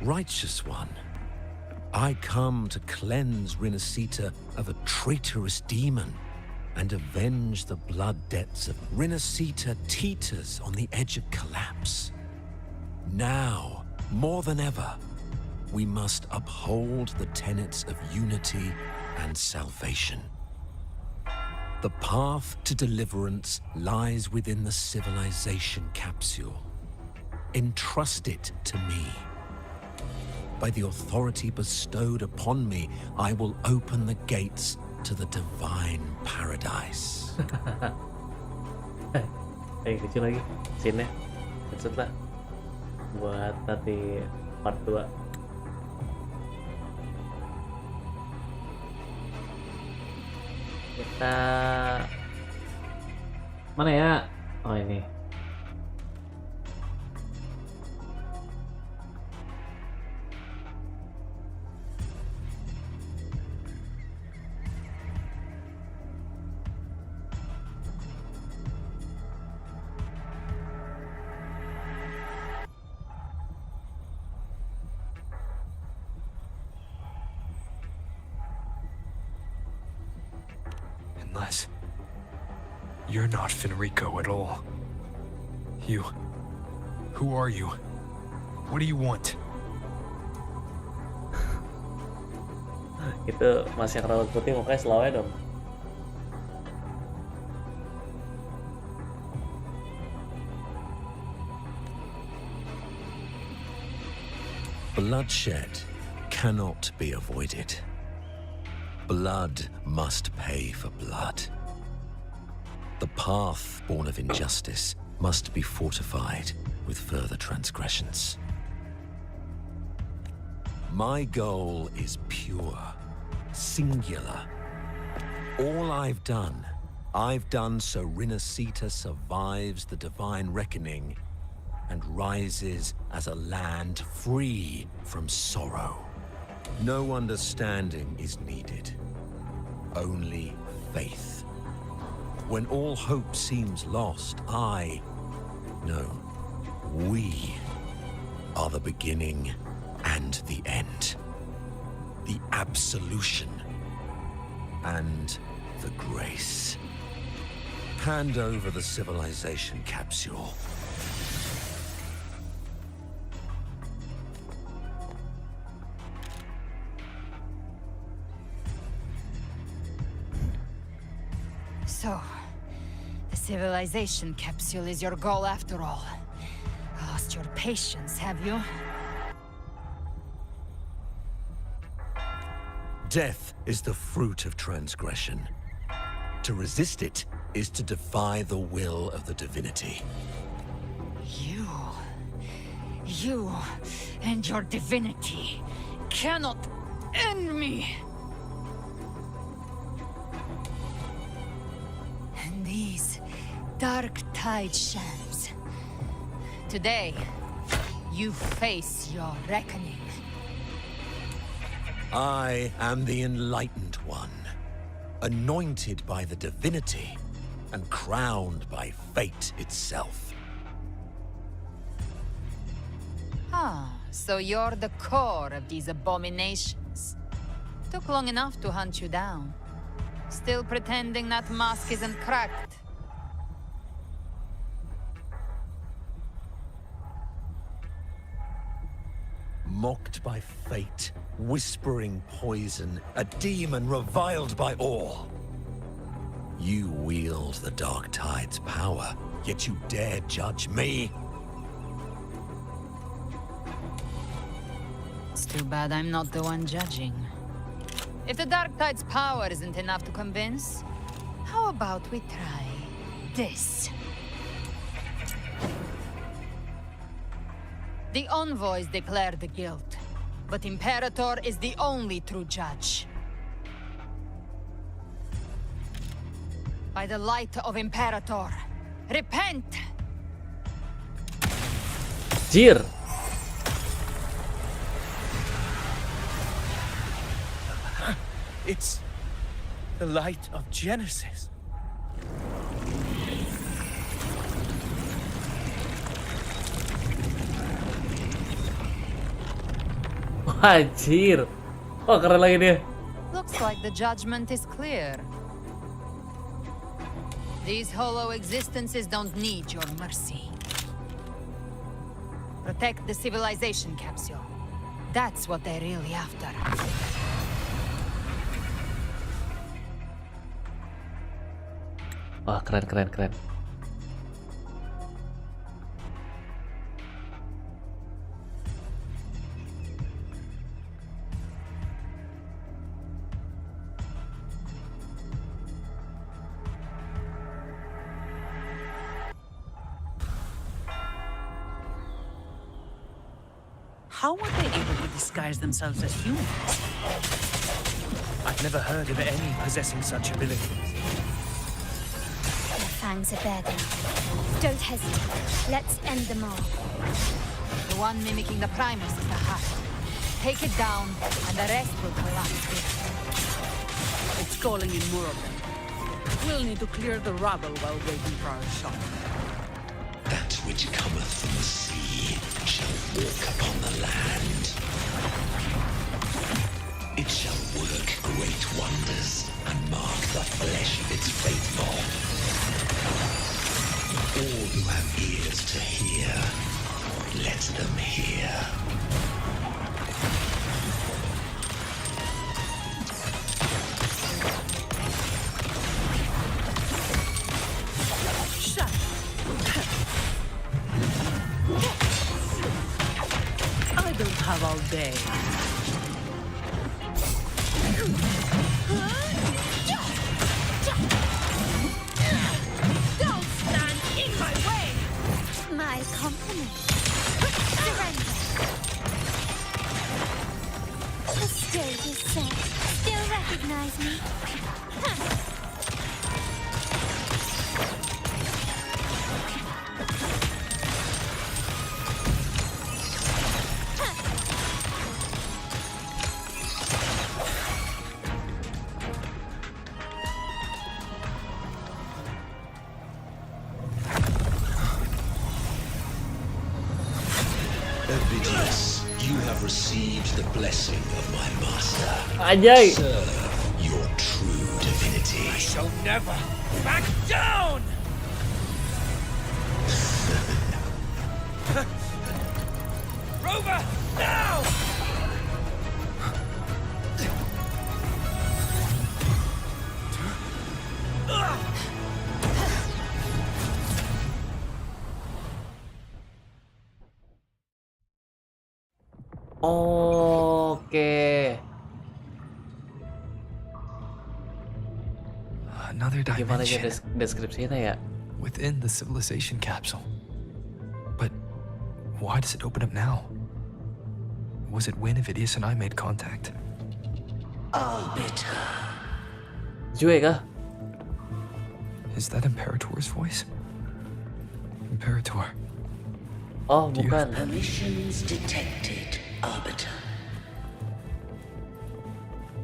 Righteous one, I come to cleanse Rinascita of a traitorous demon and avenge the blood debts of Rinascita teeters on the edge of collapse. Now, more than ever, we must uphold the tenets of unity and salvation. The path to deliverance lies within the civilization capsule. Entrust it to me. By the authority bestowed upon me, I will open the gates to the divine paradise. Kecil lagi scene-nya. Kecil lah. Buat nanti part 2. Kita mana ya? Oh ini. Unless you're not Fenrico at all. Who are you? What do you want? Itu masih yang rambut putih mukanya selawnya dong. Bloodshed cannot be avoided. Blood must pay for blood. The path born of injustice must be fortified with further transgressions. My goal is pure, singular. All I've done so Rinascita survives the divine reckoning and rises as a land free from sorrow. No understanding is needed, only faith. When all hope seems lost, we are the beginning and the end. The absolution and the grace. Hand over the civilization capsule. So, the civilization capsule is your goal after all. Lost your patience, have you? Death is the fruit of transgression. To resist it is to defy the will of the divinity. You and your divinity cannot end me! And these dark tide shams. Today, you face your reckoning. I am the Enlightened One, anointed by the divinity and crowned by fate itself. So you're the core of these abominations. Took long enough to hunt you down. Still pretending that mask isn't cracked. Mocked by fate, whispering poison, a demon reviled by all. You wield the Dark Tide's power, yet you dare judge me? It's too bad I'm not the one judging. If the Dark Tide's power isn't enough to convince, how about we try this? The envoys declare the guilt, but Imperator is the only true judge. By the light of Imperator, repent! Jir. It's the light of Genesis. Anjir. Oh, keren lagi dia. Looks like the judgment is clear. These hollow existences don't need your mercy. Protect the civilization capsule. That's what they're really after. Wah, keren, keren, keren. How were they able to disguise themselves as humans? I've never heard of any possessing such abilities. The fangs are bare now. Don't hesitate. Let's end them all. The one mimicking the Primus is the heart. Take it down, and the rest will collapse with it. It's calling in more of them. We'll need to clear the rubble while waiting for our shot. That which cometh from the sea shall walk upon the land. It shall work great wonders and mark the flesh of its faithful. All who have ears to hear, let them hear. Shut! I don't have all day. Don't stand in my way! My compliments. Surrender. The stage is set. Still recognize me? Ovidius, you have received the blessing of my master. Anjay. Serve your true divinity. I shall never back down! Rover, now! Oke. Another Gimana ya dimension deskripsinya ya? within the civilization capsule. But why does it open up now? Was it when Ovidius and I made contact? Arbiter. Jue kah? Is that Imperator's voice? Imperator. Oh, bukan. Permissions detected, Arbiter.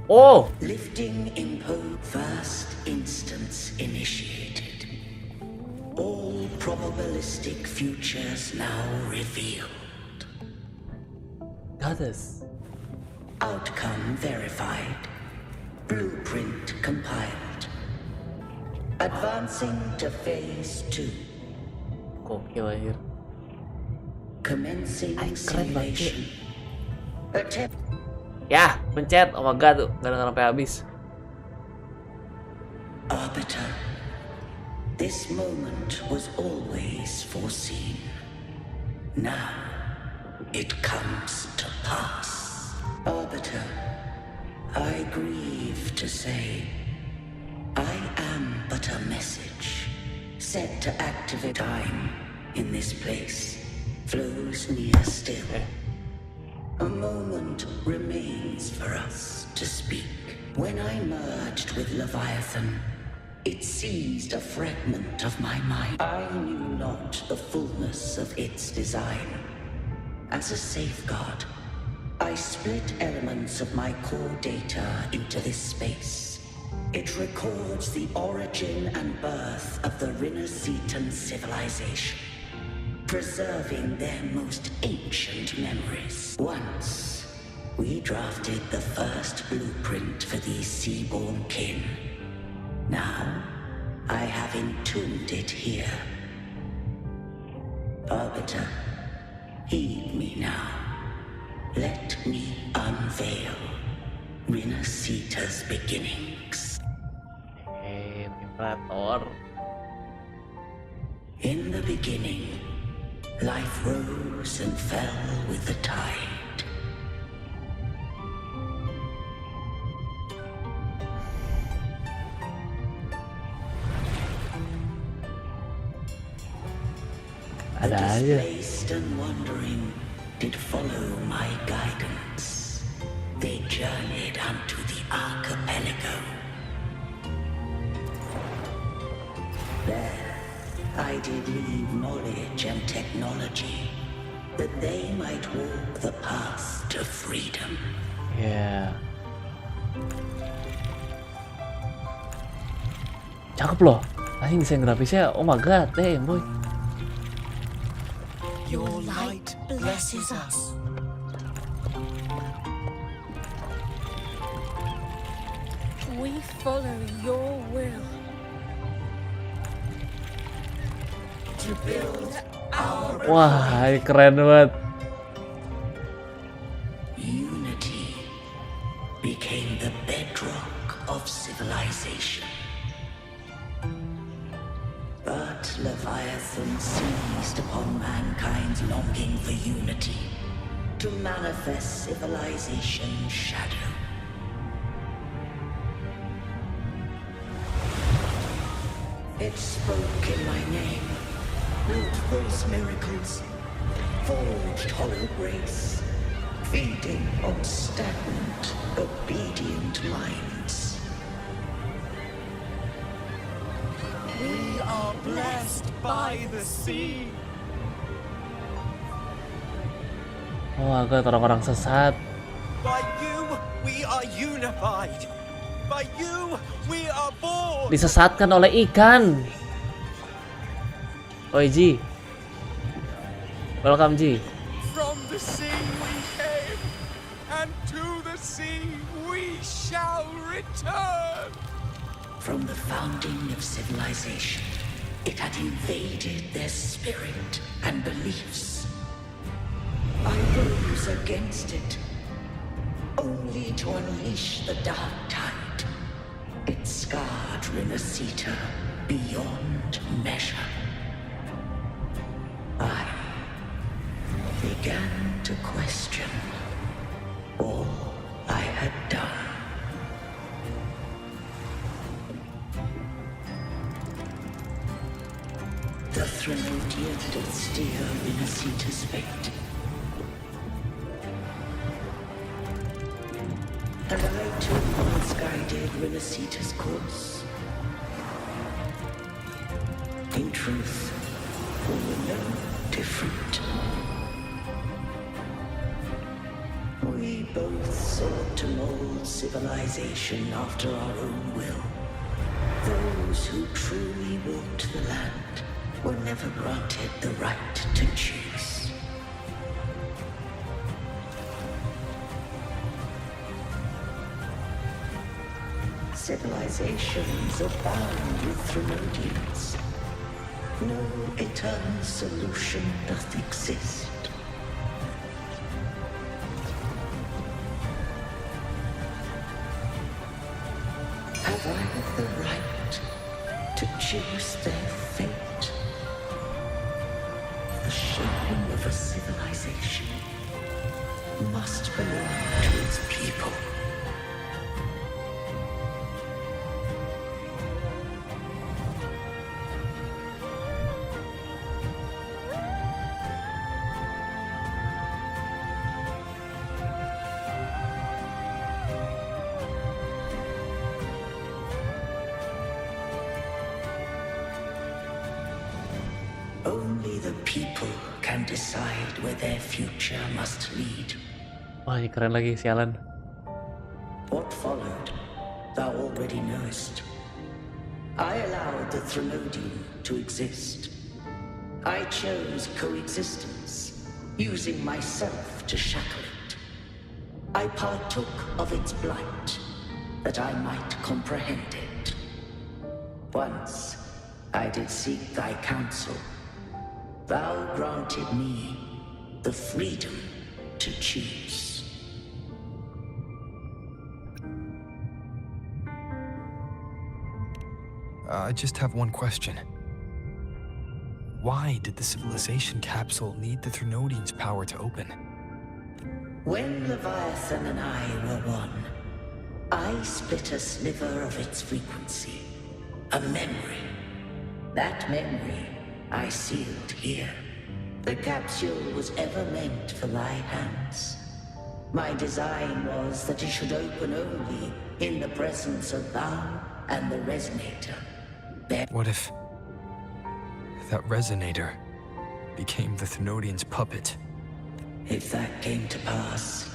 Oh! Lifting impo first instance initiated. All probabilistic futures now revealed. Goddess. Outcome verified. Blueprint compiled. Advancing to phase 2. Gokil akhir. Commencing simulation. Attempt. Ya, pencet. Oh my god tuh, gak denger sampai habis. Arbiter, this moment was always foreseen. Now, it comes to pass. Arbiter, I grieve to say, I am but a message, set to activate. Time in this place flows near still. A moment remains for us to speak. When I merged with Leviathan, it seized a fragment of my mind. I knew not the fullness of its design. As a safeguard, I split elements of my core data into this space. It records the origin and birth of the Rinascitan civilization, preserving their most ancient memories. Once, we drafted the first blueprint for these seaborn kin. Now, I have entombed it here. Arbiter, heed me now. Let me unveil Rinascita's beginnings. Imperator. In the beginning, life rose and fell with the tide. Ada aja. Displaced and wandering did follow my guidance. They journeyed unto the archipelago. There, I did leave knowledge and technology, that they might walk the path to freedom. Yeah. Cakep loh. Anjing desain grafisnya, oh my god, damn boy. Your light blesses us. We follow your will. To build our Wah, keren banget. unity became the bedrock of civilization. But Leviathan seized upon mankind's longing for unity to manifest civilization's shadow. It spoke in my name, built false miracles, forged hollow grace, feeding on stagnant, obedient minds. We are blessed by the sea. Oh, agak orang-orang sesat. By you, we are unified. By you, we are born. Disesatkan oleh ikan. Oi Ji. Welcome Ji. From the sea we came, and to the sea we shall return. From the founding of civilization, it had invaded their spirit and beliefs. I rose against it, only to unleash the dark tide. It scarred Rinascita beyond measure. I began to question all I had done. The Threnodian did steer Rinascita's fate. And I too once guided Rinascita's course. In truth, we were no different. We both sought to mold civilization after our own will. Those who truly walked the land were never granted the right to choose. Civilizations abound with Threnodians. No eternal solution doth exist. Have I the right to choose their fate? The shaping of a civilization must belong to its people. Only the people can decide where their future must lead. Wah, ini keren lagi, sialan. What followed, thou already knowest. I allowed the Threnodian to exist. I chose coexistence, using myself to shackle it. I partook of its blight, that I might comprehend it. Once I did seek thy counsel. Thou granted me the freedom to choose. I just have one question. Why did the civilization capsule need the Threnodian's power to open? When Leviathan and I were one, I split a sliver of its frequency, a memory. That memory I sealed here. The capsule was ever meant for thy hands. My design was that it should open only in the presence of thou and the resonator. What if that resonator became the Threnodian's puppet? If that came to pass,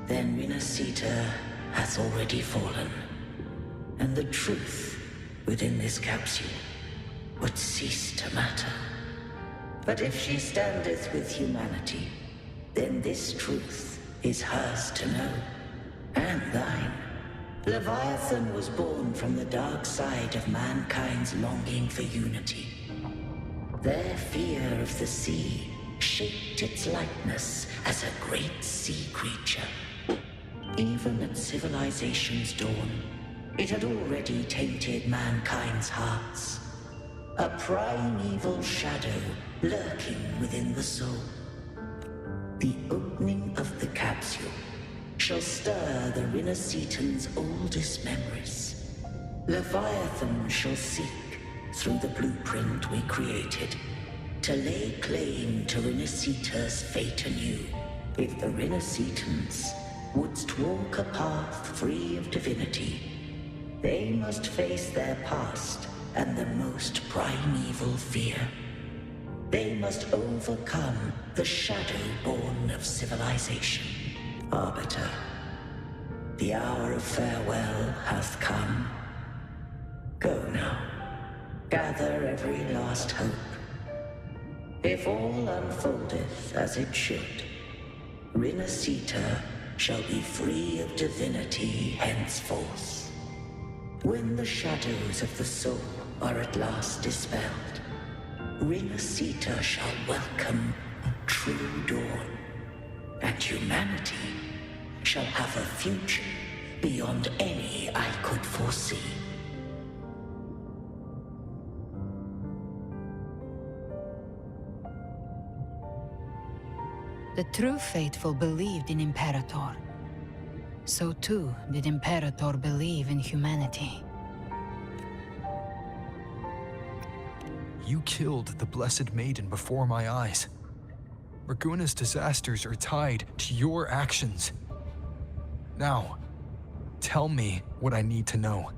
then Rinascita has already fallen, and the truth within this capsule would cease to matter. But if she standeth with humanity, then this truth is hers to know, and thine. Leviathan was born from the dark side of mankind's longing for unity. Their fear of the sea shaped its likeness as a great sea creature. Even at civilization's dawn, it had already tainted mankind's hearts. A primeval shadow lurking within the soul. The opening of capsule shall stir the Rinascitan's oldest memories. Leviathan shall seek, through the blueprint we created, to lay claim to Rinascita's fate anew. If the Rinascitans wouldst walk a path free of divinity, they must face their past and the most primeval fear. They must overcome the shadow born of civilization. Arbiter, the hour of farewell hath come. Go now, gather every last hope. If all unfoldeth as it should, Rinascita shall be free of divinity henceforth. When the shadows of the soul are at last dispelled, Rinascita shall welcome a true dawn, and humanity shall have a future beyond any I could foresee. The true faithful believed in Imperator. So too did Imperator believe in humanity. You killed the Blessed Maiden before my eyes. Raguna's disasters are tied to your actions. Now, tell me what I need to know.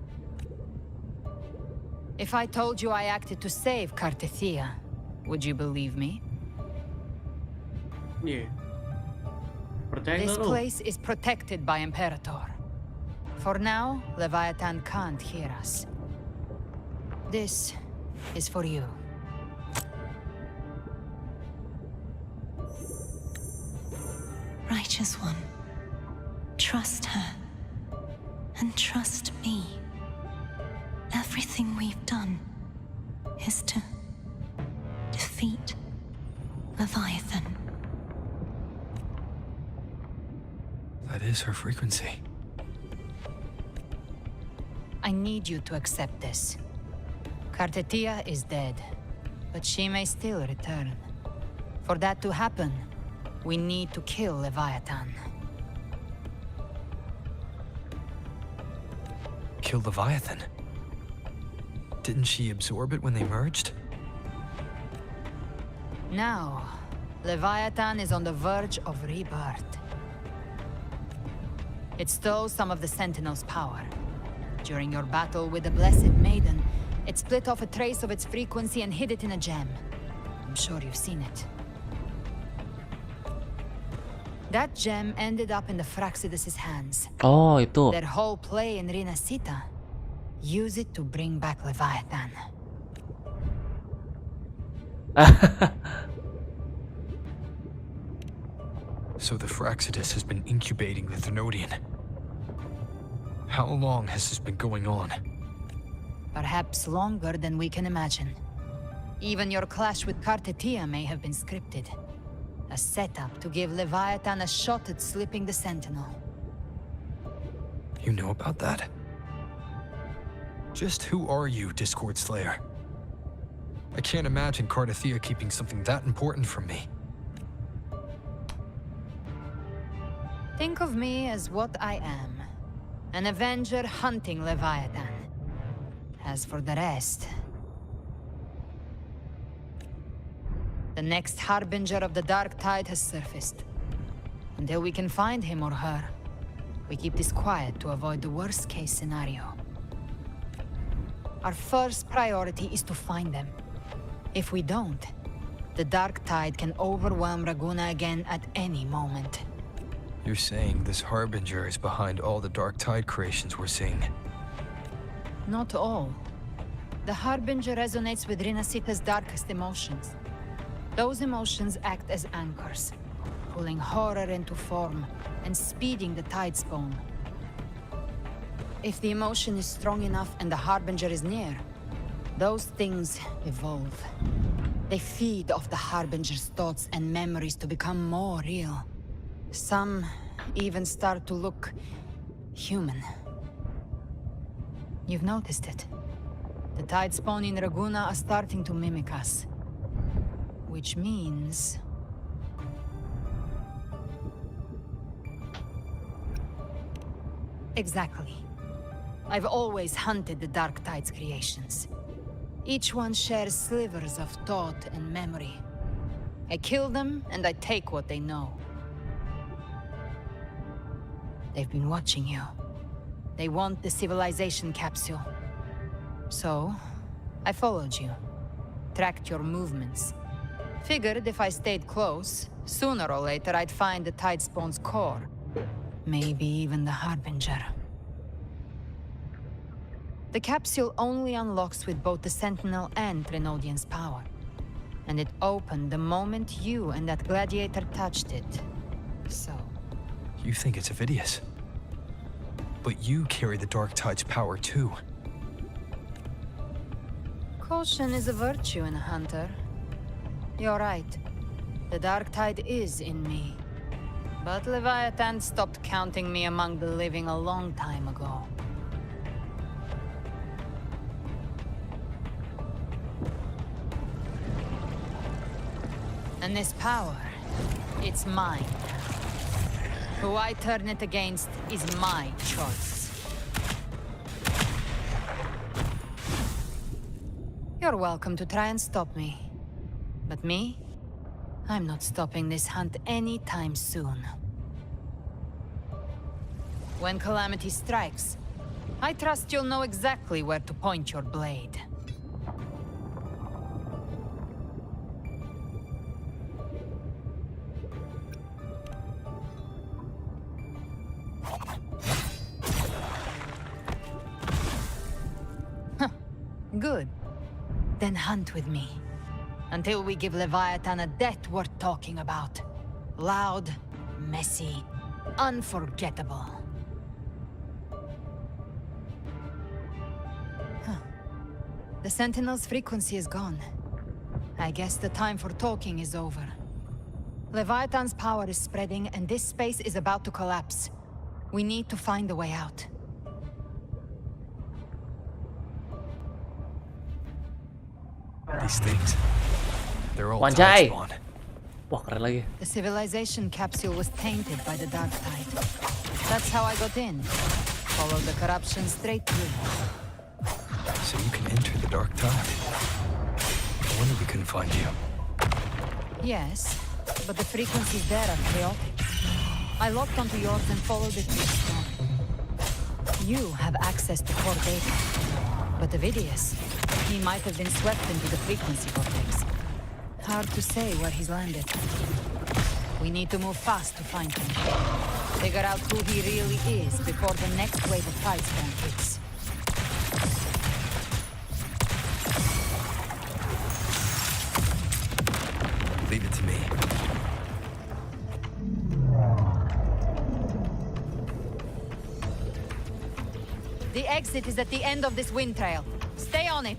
If I told you I acted to save Cartethia, would you believe me? Yeah. Percaya This nggak lu? place is protected by Imperator. For now, Leviathan can't hear us. This is for you. Righteous One, trust her, and trust me. Everything we've done is to defeat Leviathan. That is her frequency. I need you to accept this. Cartethia is dead, but she may still return. For that to happen, we need to kill Leviathan. Kill Leviathan? Didn't she absorb it when they merged? Now, Leviathan is on the verge of rebirth. It stole some of the Sentinel's power. During your battle with the Blessed Maiden, it split off a trace of its frequency and hid it in a gem. I'm sure you've seen it. That gem ended up in the Fraxidus' hands. Oh, itu. Their whole play in Rinascita. Use it to bring back Leviathan. So the Fraxidus has been incubating the Thenodian. How long has this been going on? Perhaps longer than we can imagine. Even your clash with Cartethia may have been scripted. A setup to give Leviathan a shot at slipping the Sentinel. You know about that? Just who are you, Discord Slayer? I can't imagine Cartethia keeping something that important from me. Think of me as what I am. An Avenger hunting Leviathan. As for the rest... The next Harbinger of the Dark Tide has surfaced. Until we can find him or her, we keep this quiet to avoid the worst-case scenario. Our first priority is to find them. If we don't, the Dark Tide can overwhelm Raguna again at any moment. You're saying this Harbinger is behind all the Dark Tide creations we're seeing? Not all. The Harbinger resonates with Rinascita's darkest emotions. Those emotions act as anchors, pulling horror into form and speeding the tide spawn. If the emotion is strong enough and the Harbinger is near, those things evolve. They feed off the Harbinger's thoughts and memories to become more real. Some even start to look human. You've noticed it. The tide spawn in Raguna are starting to mimic us. Which means... Exactly. I've always hunted the Dark Tide's creations. Each one shares slivers of thought and memory. I kill them, and I take what they know. They've been watching you. They want the civilization capsule. So, I followed you. Tracked your movements. Figured if I stayed close, sooner or later I'd find the Tidespawn's core. Maybe even the Harbinger. The capsule only unlocks with both the Sentinel and Trinodian's power. And it opened the moment you and that gladiator touched it. So... You think it's Avidius. But you carry the Dark Tide's power too. Caution is a virtue in a hunter. You're right. The Dark Tide is in me. But Leviathan stopped counting me among the living a long time ago. And this power, it's mine. Who I turn it against is my choice. You're welcome to try and stop me. But me? I'm not stopping this hunt anytime soon. When calamity strikes, I trust you'll know exactly where to point your blade. Good. Then hunt with me. Until we give Leviathan a death worth talking about. Loud, messy, unforgettable. The Sentinel's frequency is gone. I guess the time for talking is over. Leviathan's power is spreading, and this space is about to collapse. We need to find a way out. These things, they're all Wanjai. Tidespawn. Wah, keren lagi. The civilization capsule was tainted by the Dark Tide. That's how I got in. Followed the corruption straight through. So you can enter the Dark Tide. No wonder we couldn't find you. Yes, but the frequencies there are chaotic. I locked onto yours and followed it to the storm. You have access to core data. But Avidius, he might have been swept into the frequency vortex. Hard to say where he's landed. We need to move fast to find him. Figure out who he really is before the next wave of Tidespawn hits. Leave it to me. The exit is at the end of this wind trail. Stay on it.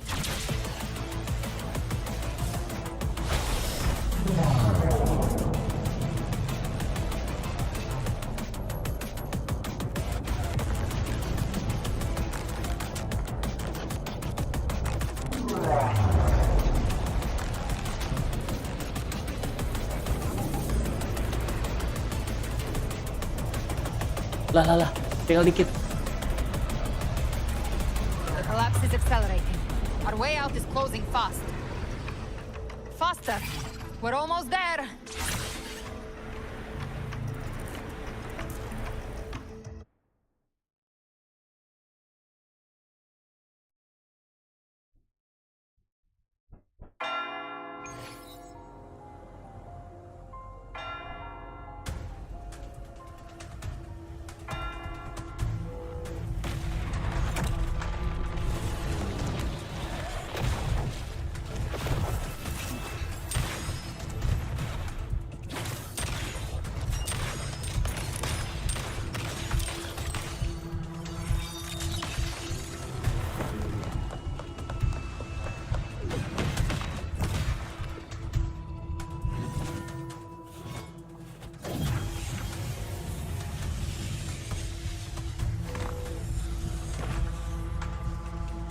Lah, tinggal dikit. The collapse is accelerating. Our way out is closing fast. Faster! We're almost there!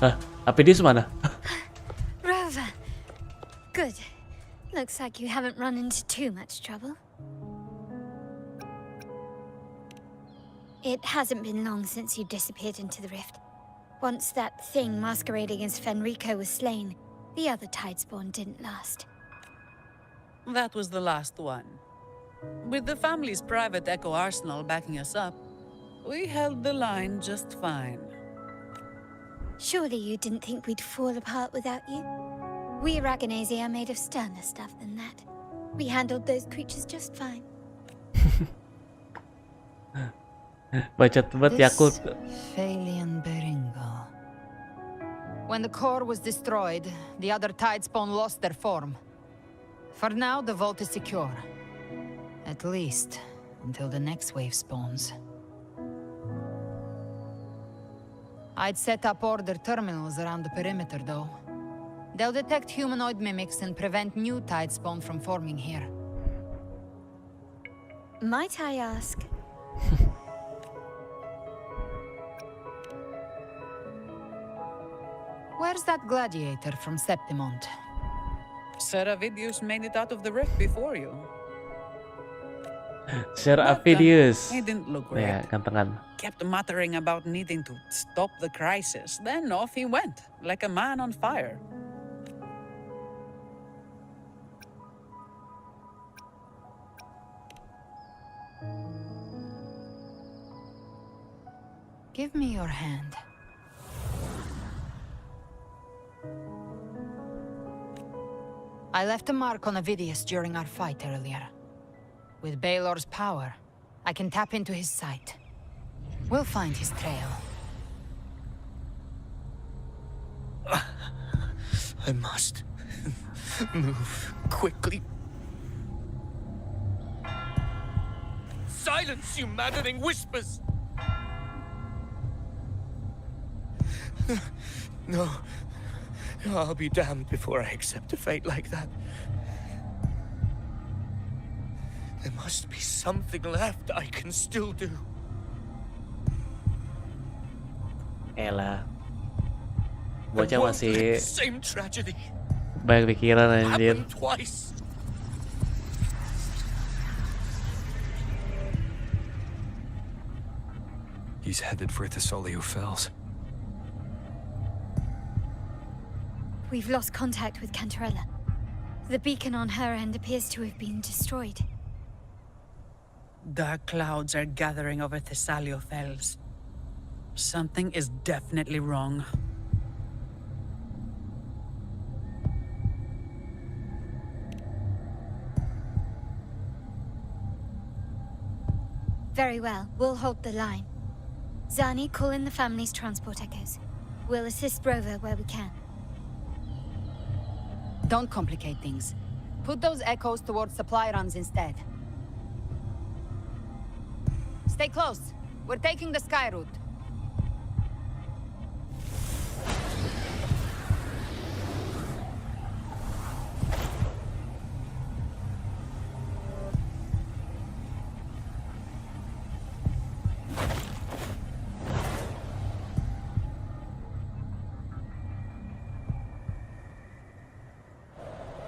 Hah, Avidius mana? Rover. Good. Looks like you haven't run into too much trouble. It hasn't been long since you disappeared into the rift. Once that thing masquerading as Fenrico was slain, the other Tidespawn didn't last. That was the last one. With the family's private echo arsenal backing us up, we held the line just fine. Surely you didn't think we'd fall apart without you? We Aragonese are made of sterner stuff than that. We handled those creatures just fine. Bacot banget Yakult. Phalian Beringo. When the core was destroyed, the other Tidespawn lost their form. For now, the vault is secure. At least, until the next wave spawns. I'd set up order terminals around the perimeter, though. They'll detect humanoid mimics and prevent new Tidespawn from forming here. Might I ask? Where's that gladiator from Septimont? Seravidius made it out of the rift before you. Seravidius. He didn't look great. Ya, gantengan. Kept muttering about needing to stop the crisis. Then off he went, like a man on fire. Give me your hand. I left a mark on Avidius during our fight earlier. With Baelor's power, I can tap into his sight. We'll find his trail. I must move quickly. Silence, you maddening whispers! No. I'll be damned before I accept a fate like that. There must be something left I can still do. Elah. Bocah masih Same tragedy. banyak pikiran anjir. Happened twice. He's headed for Thessalio Fells. We've lost contact with Cantarella. The beacon on her end appears to have been destroyed. Dark clouds are gathering over Thessalio Fells. Something is definitely wrong. Very well, we'll hold the line. Zani, call in the family's transport echoes. We'll assist Rover where we can. Don't complicate things. Put those echoes towards supply runs instead. Stay close. We're taking the sky route.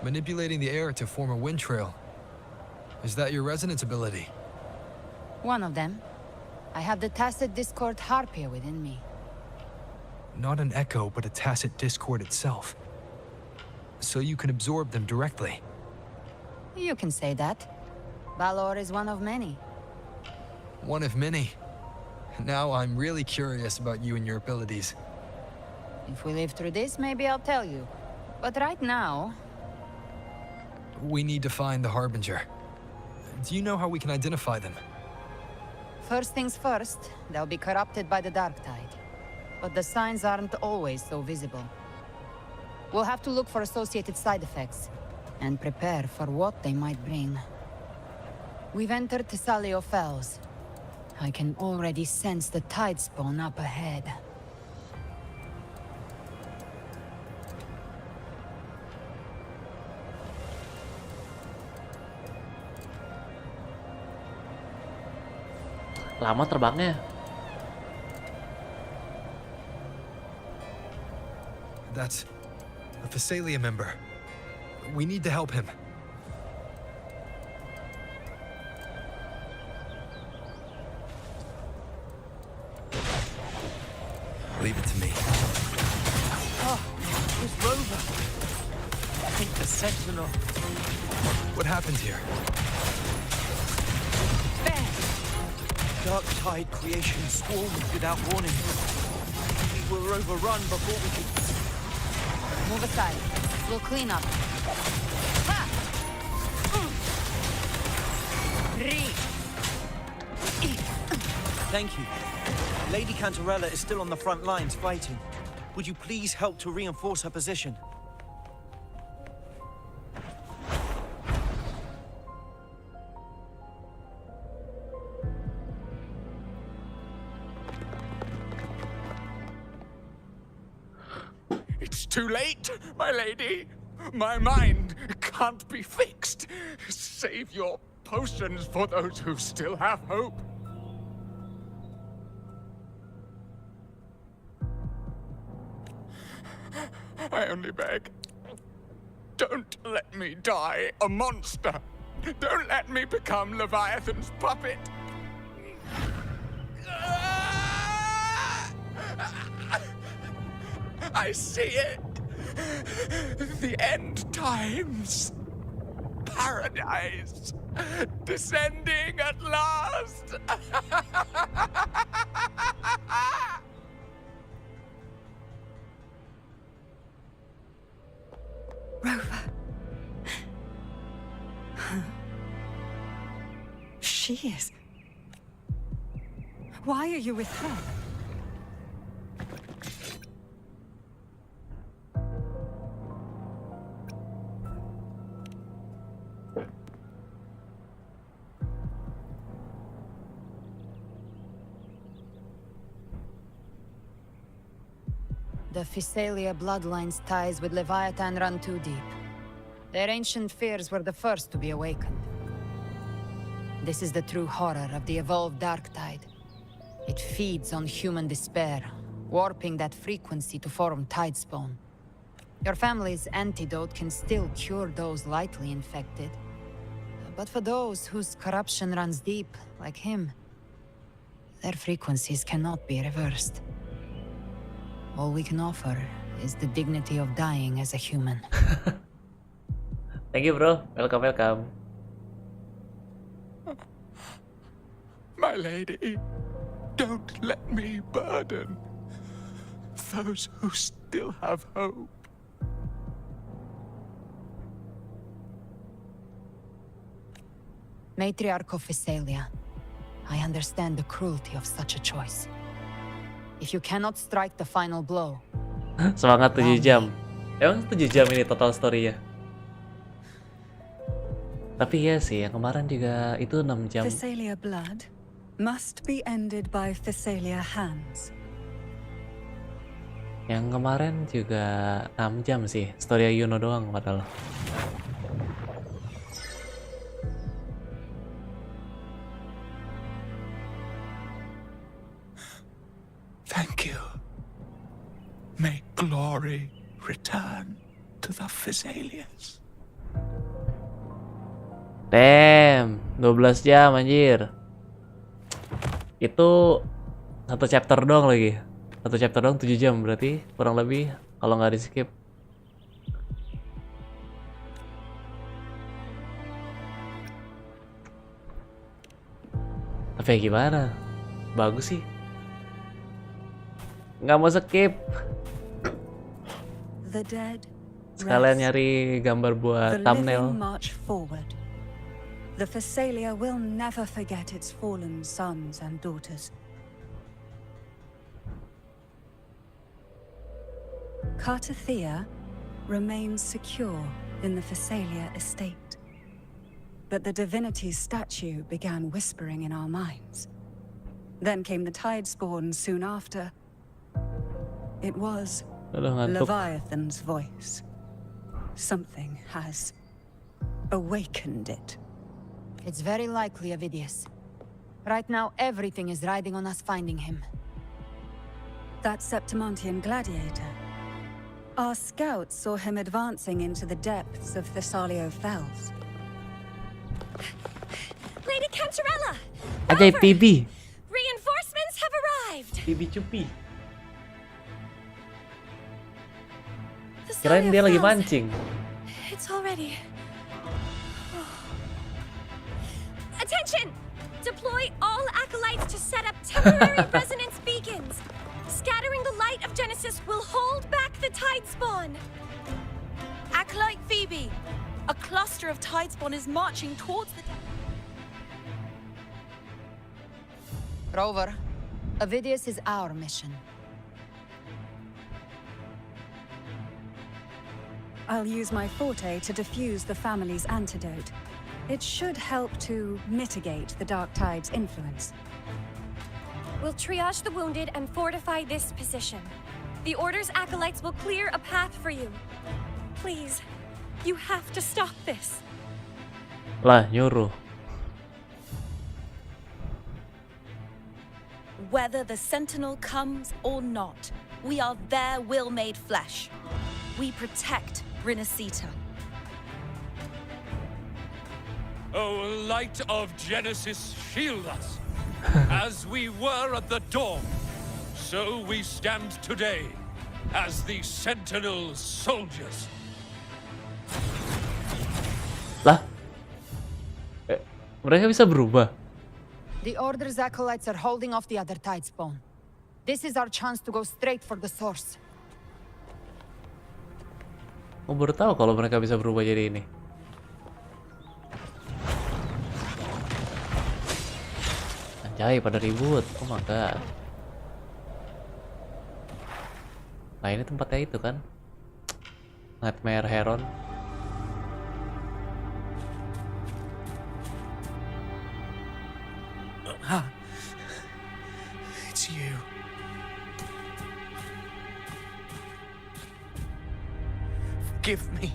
Manipulating the air to form a wind trail. Is that your resonance ability? One of them. I have the tacit discord harpia within me. Not an echo, but a tacit discord itself. So you can absorb them directly. You can say that. Balor is one of many. One of many. Now I'm really curious about you and your abilities. If we live through this, maybe I'll tell you. But right now... We need to find the Harbinger. Do you know how we can identify them? First things first, they'll be corrupted by the dark tide. But the signs aren't always so visible. We'll have to look for associated side effects, and prepare for what they might bring. We've entered Thessalio Fells. I can already sense the Tidespawn up ahead. Lama terbangnya. That's a Thessalia member. We need to help him. Leave it to me. Oh, it's Rover. I think the Sentinel. What happened here? Dark tide creation swarmed without warning. We were overrun before we could... Move aside. We'll clean up. Ha! Thank you. Lady Cantarella is still on the front lines fighting. Would you please help to reinforce her position? It's too late, my lady. My mind can't be fixed. Save your potions for those who still have hope. I only beg. Don't let me die a monster. Don't let me become Leviathan's puppet. I see it. The end times. Paradise. Descending at last. Rover. She is. Why are you with her? The Physalia bloodline's ties with Leviathan run too deep. Their ancient fears were the first to be awakened. This is the true horror of the evolved dark tide. It feeds on human despair, warping that frequency to form tidespawn. Your family's antidote can still cure those lightly infected. But for those whose corruption runs deep, like him, their frequencies cannot be reversed. All we can offer is the dignity of dying as a human. Thank you, bro. Welcome. My lady, don't let me burden those who still have hope. Matriarch of Physalia, I understand the cruelty of such a choice. If you cannot strike the final blow. Semangat 7 jam. Emang 7 jam ini total story-nya. Tapi ya sih, yang kemarin juga itu 6 jam. Physalia blood must be ended by Physalia hands. Yang kemarin juga 6 jam sih. Story Yuno doang padahal. Thank you. May glory return to the Physalians. Damn, 12 jam anjir. Itu satu chapter doang lagi. Satu chapter doang 7 jam berarti kurang lebih kalau nggak di skip. Tapi ya gimana? Bagus sih. Nggak mau skip. The dead Sekalian nyari gambar buat thumbnail. March forward. The Physalia will never forget its fallen sons and daughters. Cartathea remains secure in the Physalia estate. But the divinity's statue began whispering in our minds. Then came the Tidespawn soon after. It was Leviathan's voice. Something has awakened it. It's very likely, Avidius. Right now, everything is riding on us finding him. That Septimontian gladiator. Our scouts saw him advancing into the depths of Thessalio Fells. Lady Cantarella! Ada PB. Reinforcements have arrived! PB cupi. Kirain dia lagi mancing. It's already. Attention! Deploy all acolytes to set up temporary resonance beacons. Scattering the light of Genesis will hold back the tide spawn. Acolyte Phoebe, a cluster of tide spawn is marching towards the... Rover, Avidius is our mission. I'll use my forte to defuse the family's antidote. It should help to mitigate the Dark Tide's influence. We'll triage the wounded and fortify this position. The Order's acolytes will clear a path for you. Please, you have to stop this. Lah, nyuruh. Whether the Sentinel comes or not, we are their will made flesh. We protect Rinascita. Oh, light of Genesis, shield us. As we were at the dawn, so we stand today as the Sentinel soldiers. Lah, mereka bisa berubah. The Order's acolytes are holding off the other tide spawn. This is our chance to go straight for the source. Oh, baru tahu kalau mereka bisa berubah jadi ini. Anjay, pada ribut. Oh my god. Nah, ini tempatnya itu kan? Nightmare Heron. It's you. Forgive me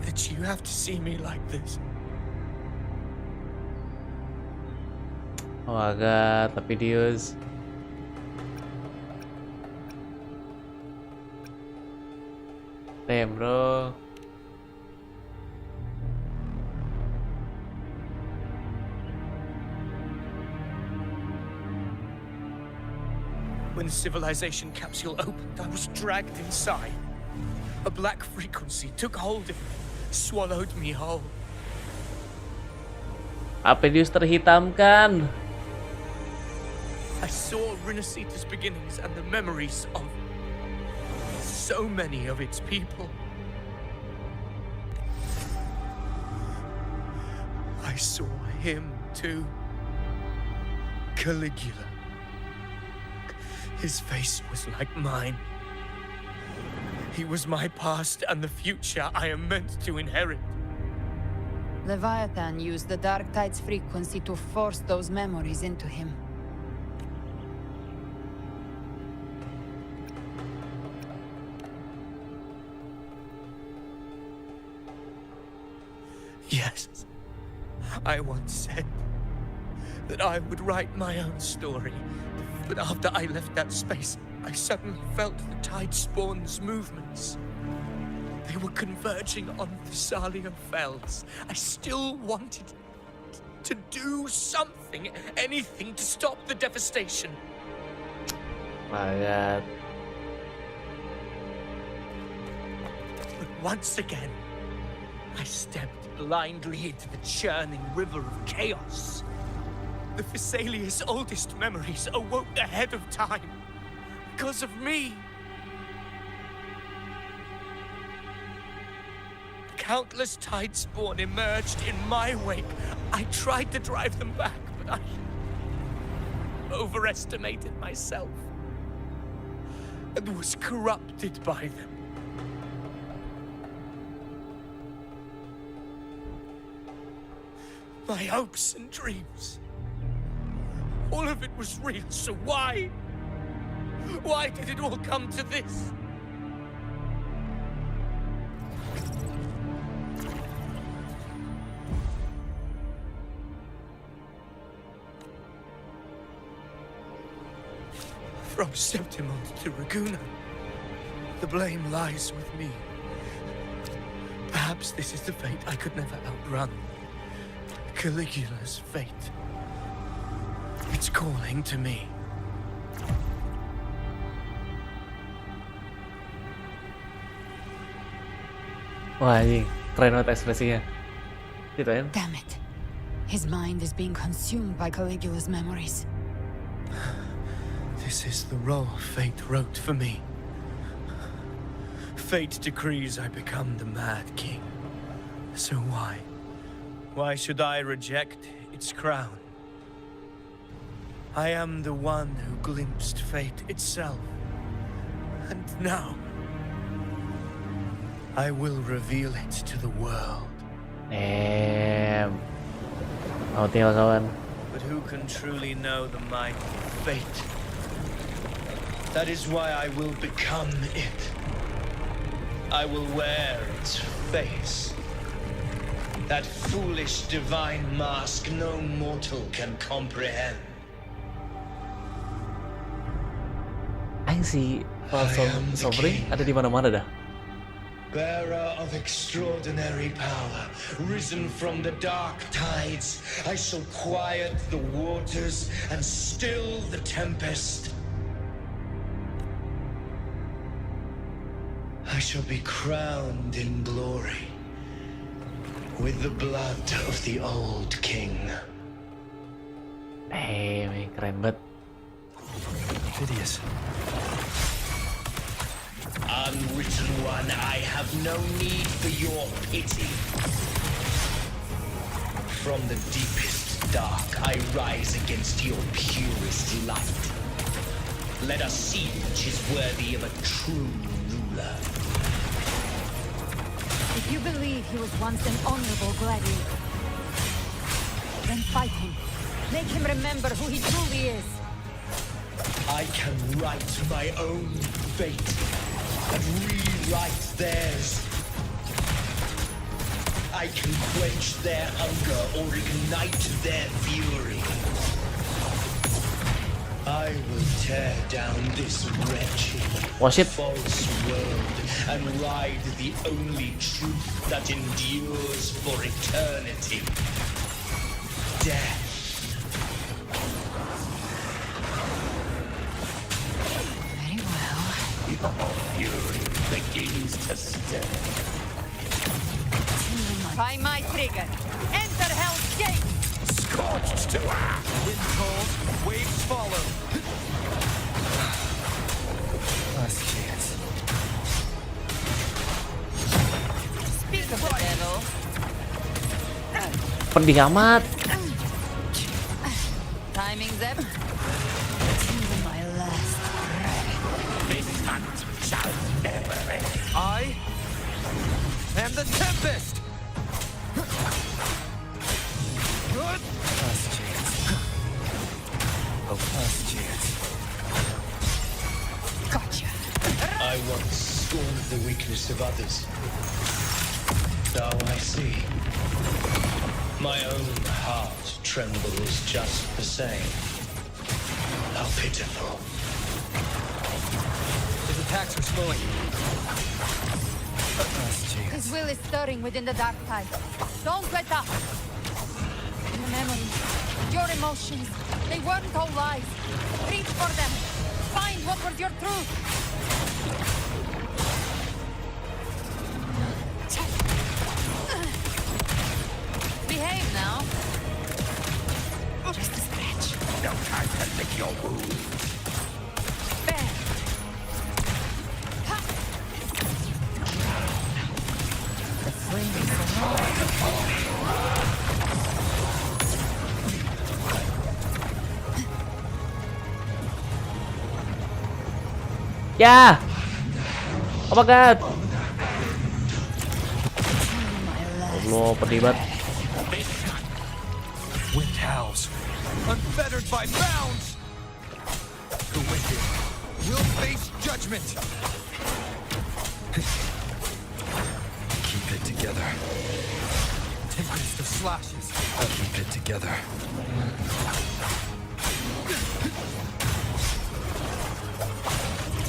that you have to see me like this. Oh my god, tapi Dius. Damn, bro. When the civilization capsule opened, I was dragged inside. A black frequency took hold of me, swallowed me whole. Apa Dius terhitamkan? I saw Rinascita's beginnings and the memories of so many of its people. I saw him too. Caligula. His face was like mine. He was my past and the future I am meant to inherit. Leviathan used the Dark Tide's frequency to force those memories into him. Yes, I once said that I would write my own story, but after I left that space, I suddenly felt the tide spawn's movements. They were converging on Thessalia Fells. I still wanted to do something, anything to stop the devastation. My god. But once again, I stepped blindly into the churning river of chaos. The Thessalia's oldest memories awoke ahead of time because of me. Countless tide spawn emerged in my wake. I tried to drive them back, but I overestimated myself and was corrupted by them. My hopes and dreams, all of it was real, so why? Why did it all come to this? From Septimont to Ragusa, the blame lies with me. Perhaps this is the fate I could never outrun. Caligula's fate. It's calling to me. Wah anjing, keren banget ekspresinya. Gitu kan? Damn it. His mind is being consumed by Caligula's memories. This is the role fate wrote for me. Fate decrees I become the Mad King. So why? Why should I reject its crown? I am the one who glimpsed fate itself. And now, I will reveal it to the world. Mau tinggal kawan. But who can truly know the might of fate? That is why I will become it. I will wear its face. That foolish divine mask no mortal can comprehend. Aing si Subrek ada di mana-mana dah. Bearer of extraordinary power, risen from the dark tides, I shall quiet the waters and still the tempest. I shall be crowned in glory with the blood of the old king. Keren banget. Phidias. Unwritten one, I have no need for your pity. From the deepest dark, I rise against your purest light. Let us see which is worthy of a true ruler. If you believe he was once an honorable gladiator, then fight him. Make him remember who he truly is. I can write my own fate and rewrite theirs. I can quench their hunger or ignite their fury. I will tear down this wretched, false world and ride the only truth that endures for eternity. Death. Very well. Your fury begins to stir. By my trigger. Enter Hell's Gate! Scorched to ash. Wind calls, waves follow. Last chance. Speak of the devil. Pedih amat. Timing, Zeb. Till my last breath. This hunt shall never end. I am the Tempest! Good. Last chance. Oh, last chance. Gotcha. I once scorned the weakness of others. Now I see. My own heart trembles just the same. How pitiful. His attacks are slowing. Last chance. His will is stirring within the dark tide. Don't let up. Your memories, your emotions, they weren't all lies. Reach for them. Find what was your truth. Behave now. Just a scratch. No time to lick your wound. Bang. Ha. The flame is alive. Ya. Oh my god. Allah, pedih banget. Wind howls, unfettered by bounds. The wicked will face judgment. Keep it together. Tempest of slashes. I'll keep it together.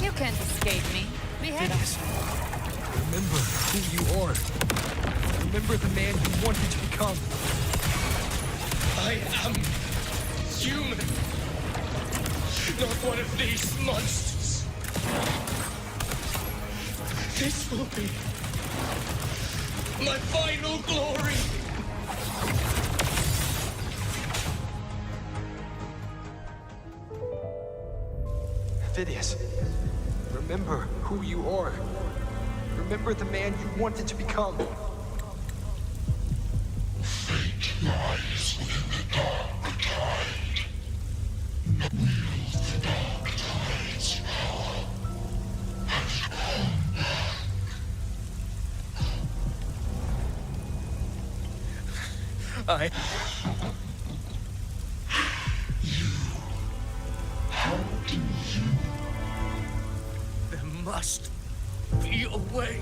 You can't escape me. Behave. Remember who you are. Remember the man you wanted to become. I am human. Not one of these monsters. This will be my final glory! Phidias, remember who you are. Remember the man you wanted to become. Fate lies within the dark tide. Wield the dark tide's power and come back. How do you? There must be a way.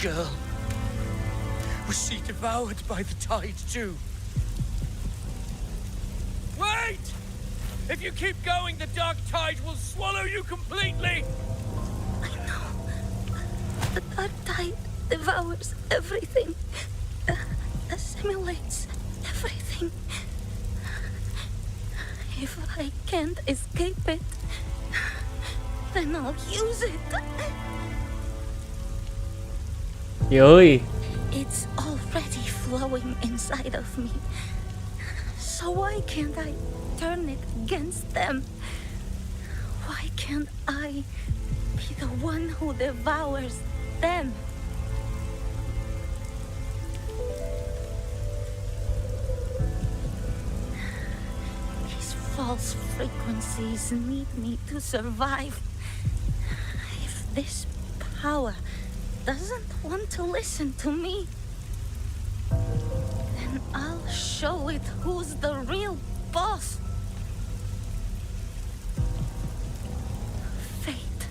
Girl, was she devoured by the tide too? Wait! If you keep going, the dark tide will swallow you completely! I know. The dark tide devours everything. Assimilates everything. If I can't escape it, then I'll use it. Yoi. It's already flowing inside of me. So why can't I turn it against them? Why can't I be the one who devours them? These false frequencies need me to survive. If this power doesn't want to listen to me, then I'll show it who's the real boss. Fate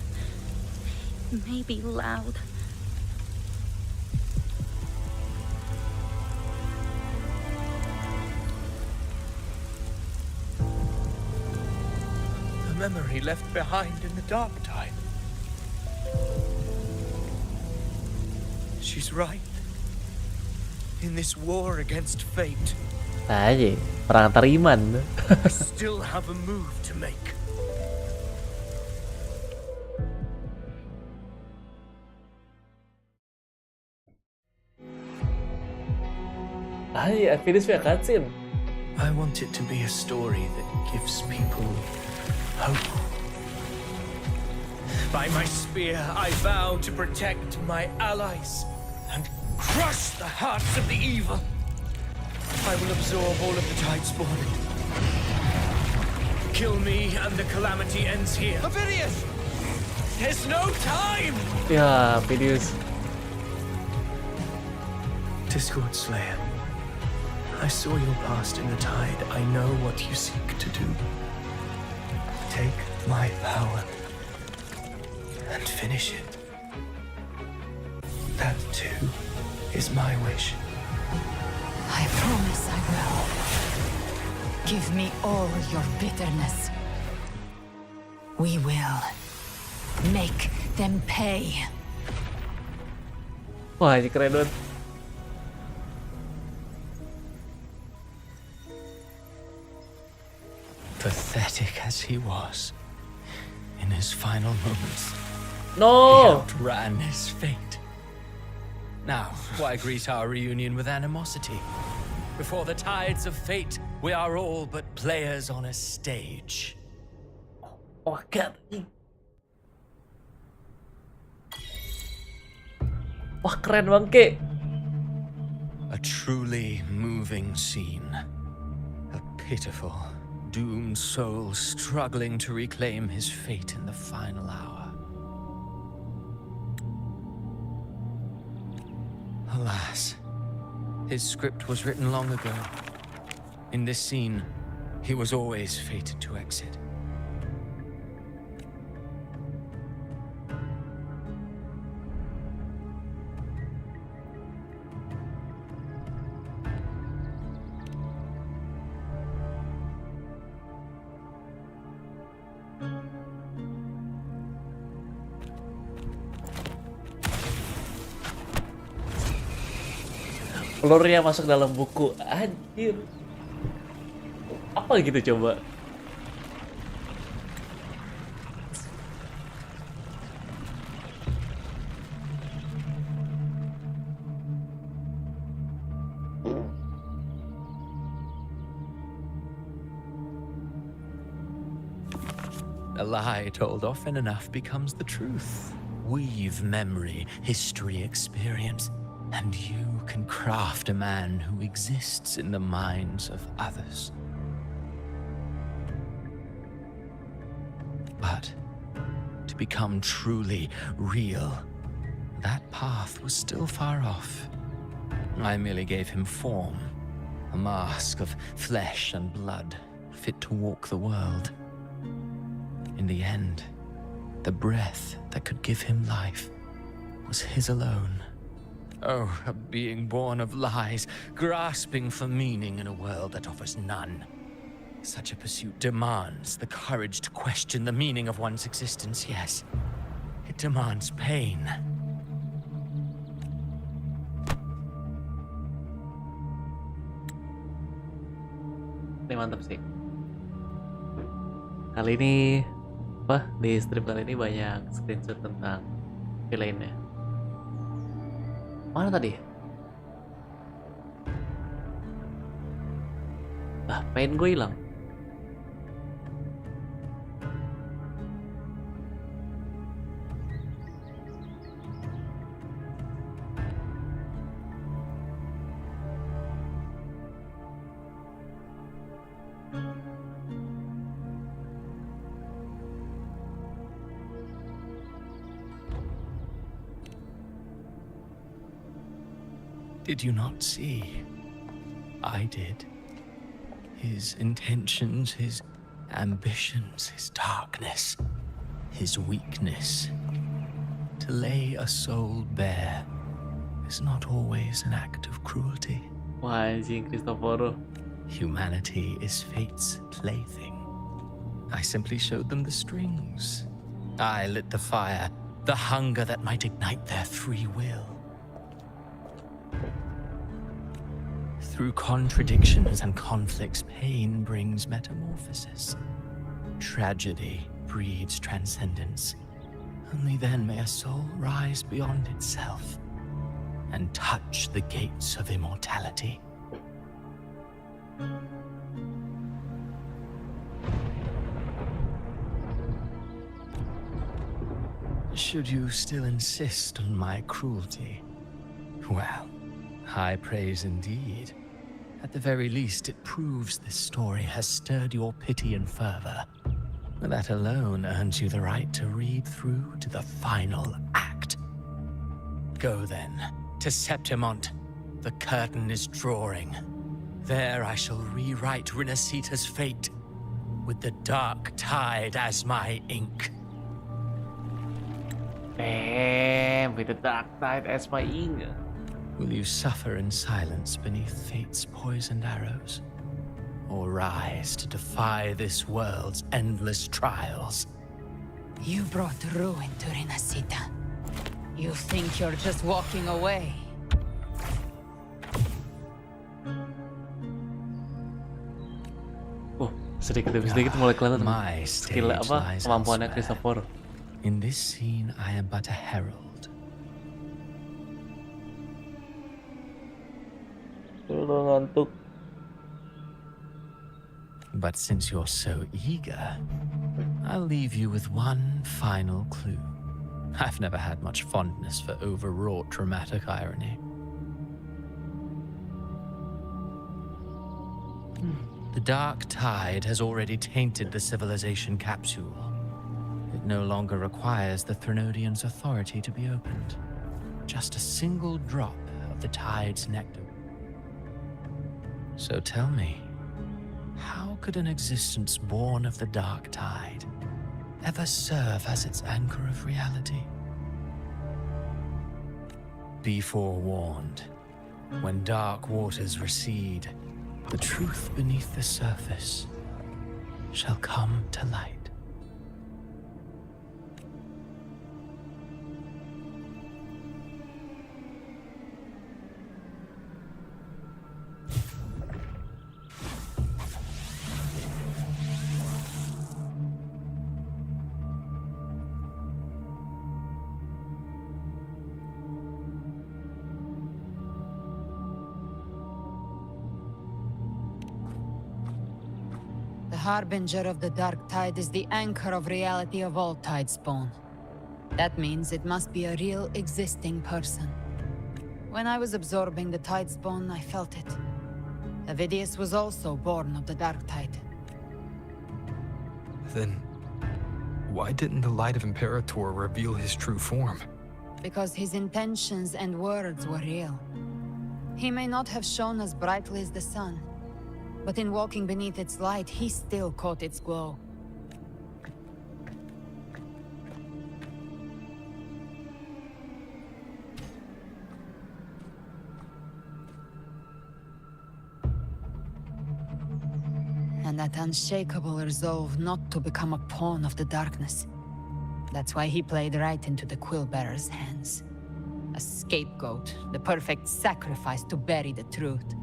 may be loud. The memory left behind in the dark tide. She's right. In this war against fate, Aja, perang antar iman. I still have a move to make. Aja, I finished via cutscene. I want it to be a story that gives people hope. By my spear, I vow to protect my allies and crush the hearts of the evil. I will absorb all of the tide spawn. Kill me and the calamity ends here. Phidias! There's no time! Ya, Phidias. Discord Slayer, I saw your past in the tide. I know what you seek to do. Take my power and finish it. That too is my wish. I promise I will. Give me all your bitterness. We will make them pay. Wah, ini keren banget. Pathetic as he was, in his final moments, No! he outran his fate. Now, why greet our reunion with animosity? Before the tides of fate, we are all but players on a stage. Oh, God. Wah, keren bangke. A truly moving scene. A pitiful, doomed soul struggling to reclaim his fate in the final hour. Alas, his script was written long ago. In this scene, he was always fated to exit. Lore-nya masuk dalam buku. Anjir. Apa gitu coba? A lie told often enough becomes the truth. Weave memory, history, experience, and you can craft a man who exists in the minds of others. But to become truly real, that path was still far off. I merely gave him form, a mask of flesh and blood, fit to walk the world. In the end, the breath that could give him life was his alone. Oh, a being born of lies, grasping for meaning in a world that offers none. Such a pursuit demands the courage to question the meaning of one's existence, yes. It demands pain. Ini mantap sih. Kali ini di stream kali ini banyak screenshot tentang lainnya. Mana tadi? Pain gue hilang. Did you not see? I did. His intentions, his ambitions, his darkness, his weakness. To lay a soul bare is not always an act of cruelty. Wah, anjing Cristoforo. Humanity is fate's plaything. I simply showed them the strings. I lit the fire, the hunger that might ignite their free will. Through contradictions and conflicts, pain brings metamorphosis. Tragedy breeds transcendence. Only then may a soul rise beyond itself and touch the gates of immortality. Should you still insist on my cruelty? Well, high praise indeed. At the very least, it proves this story has stirred your pity and fervor. That alone earns you the right to read through to the final act. Go then, to Septimont. The curtain is drawing. There I shall rewrite Rinascita's fate, with the dark tide as my ink. Damn, with the dark tide as my ink. Will you suffer in silence beneath fate's poisoned arrows? Or rise to defy this world's endless trials? You brought ruin to Rinascita. You think you're just walking away? Oh, sedikit demi sedikit mulai kelihatan skill apa kemampuannya Cristoforo. In this scene, I am but a herald. Ngantuk. But since you're so eager, I'll leave you with one final clue. I've never had much fondness for overwrought dramatic irony. The dark tide has already tainted the civilization capsule. It no longer requires the Threnodian's authority to be opened. Just a single drop of the tide's nectar. So tell me, how could an existence born of the dark tide ever serve as its anchor of reality? Be forewarned. When dark waters recede, the truth beneath the surface shall come to light. Harbinger of the Dark Tide is the anchor of reality of all Tidespawn. That means it must be a real existing person. When I was absorbing the Tidespawn, I felt it. Avidius was also born of the Dark Tide. Then, why didn't the Light of Imperator reveal his true form? Because his intentions and words were real. He may not have shone as brightly as the sun, but in walking beneath its light, he still caught its glow. And that unshakable resolve not to become a pawn of the darkness. That's why he played right into the Quillbearer's hands. A scapegoat, the perfect sacrifice to bury the truth.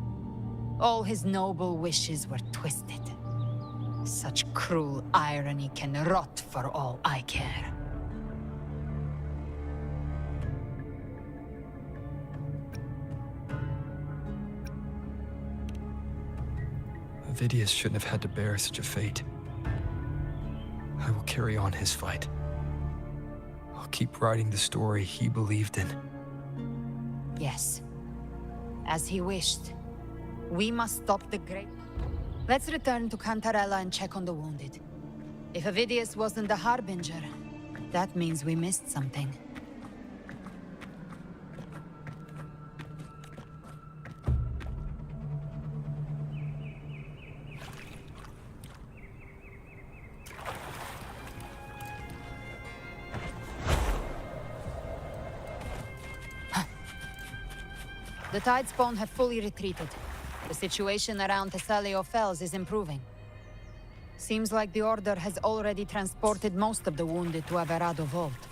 All his noble wishes were twisted. Such cruel irony can rot for all I care. Avidius shouldn't have had to bear such a fate. I will carry on his fight. I'll keep writing the story he believed in. Yes. As he wished. We must stop the great... Let's return to Cantarella and check on the wounded. If Avidius wasn't the Harbinger, that means we missed something. The Tidespawn have fully retreated. The situation around Thessalio Fells is improving. Seems like the Order has already transported most of the wounded to Averado Vault.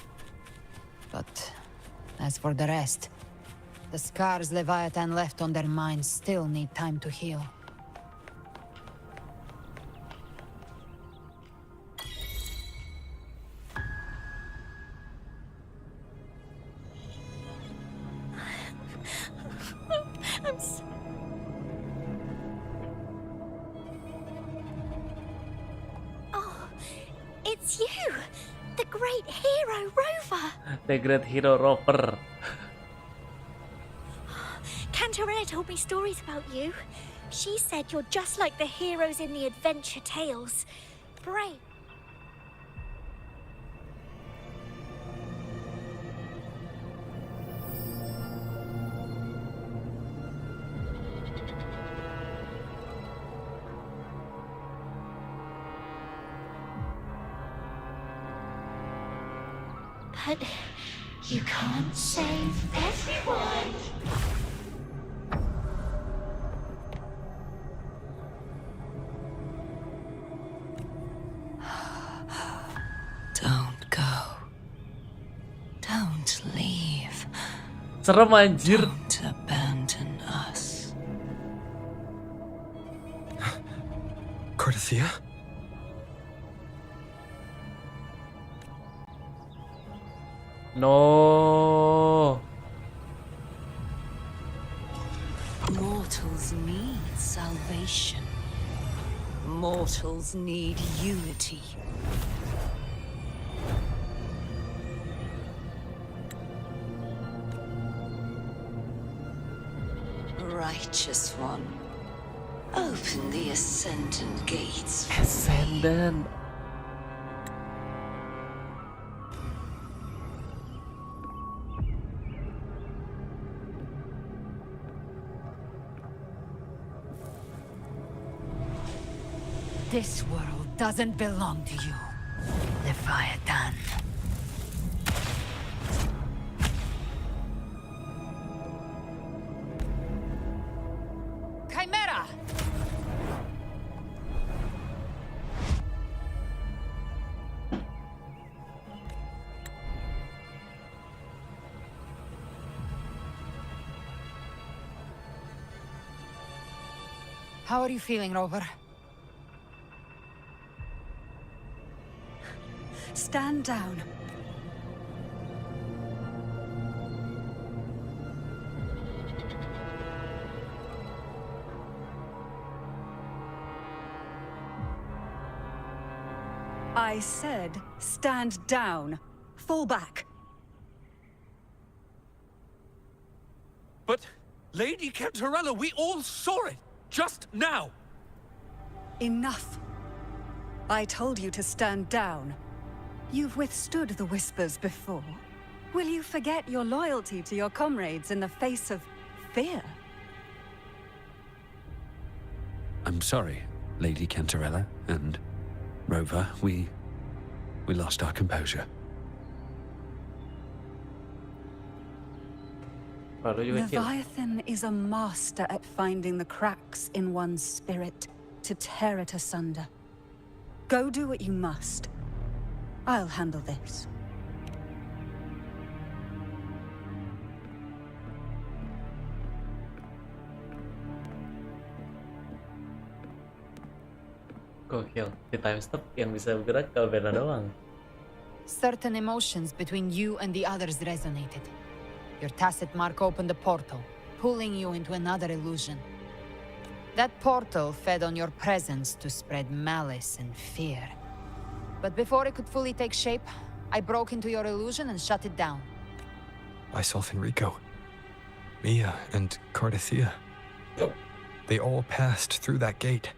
But as for the rest, the scars Leviathan left on their minds still need time to heal. It's you! The great hero Rover! The great hero Rover. Cantarella told me stories about you. She said you're just like the heroes in the adventure tales. Brave. But you can't save everyone. Don't go. Don't leave. Serem anjir. Don't abandon us. Cardathia? No. Mortals need salvation. Mortals need unity. Righteous one, open the Ascendant gates. Ascendant. This world doesn't belong to you, Leviathan. Chimera! How are you feeling, Rover? Stand down. I said, stand down. Fall back. But, Lady Cantarella, we all saw it! Just now! Enough. I told you to stand down. You've withstood the whispers before. Will you forget your loyalty to your comrades in the face of fear? I'm sorry, Lady Cantarella and Rover. We lost our composure. Leviathan is a master at finding the cracks in one's spirit to tear it asunder. Go do what you must. I'll handle this. Gokil, di time stop yang bisa bergerak kalau Bella doang. Certain emotions between you and the others resonated. Your tacit mark opened a portal, pulling you into another illusion. That portal fed on your presence to spread malice and fear. But before it could fully take shape, I broke into your illusion and shut it down. Myself and Rico, Mia and Cardathea. They all passed through that gate.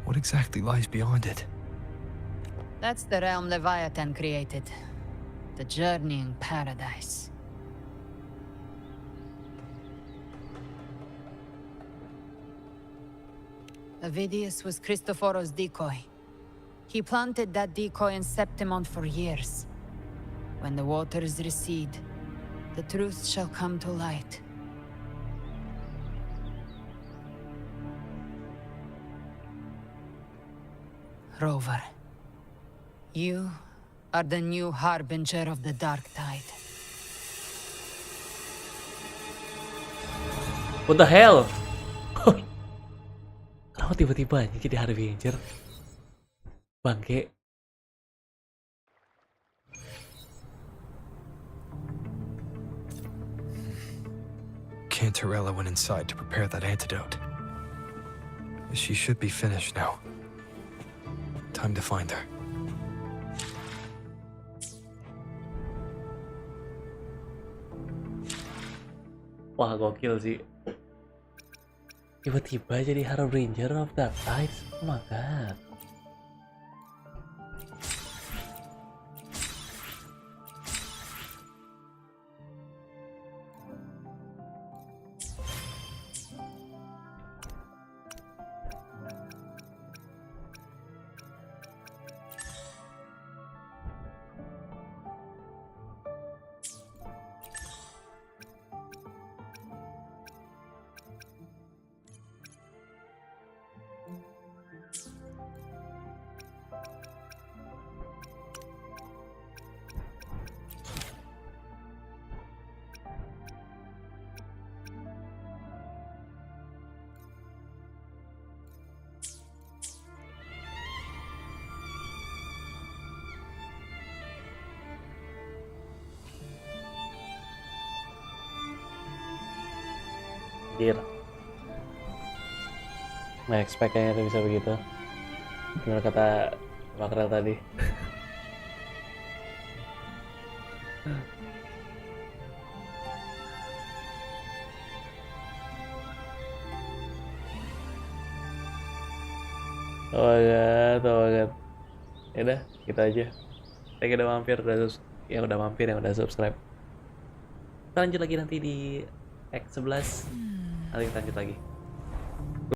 What exactly lies beyond it? That's the realm Leviathan created. The journeying paradise. Avidius was Cristoforo's decoy. He planted that decoy in Septimont for years. When the waters recede, the truth shall come to light. Rover, you are the new harbinger of the dark tide. What the hell? Kenapa tiba-tiba aja jadi harbinger? Bangke. Cantarella went inside to prepare that antidote. She should be finished now. Time to find her. Wah, gokil sih. Tiba-tiba jadi Harbinger of Dark Tides. Oh my god. Anjir. Nggak expect kayaknya bisa begitu. Benar kata Makrel tadi. Oh my god. Yaudah, kita aja. Saya udah mampir, yang udah subscribe. Kita lanjut lagi nanti di Act 11. Nanti kita lanjut lagi.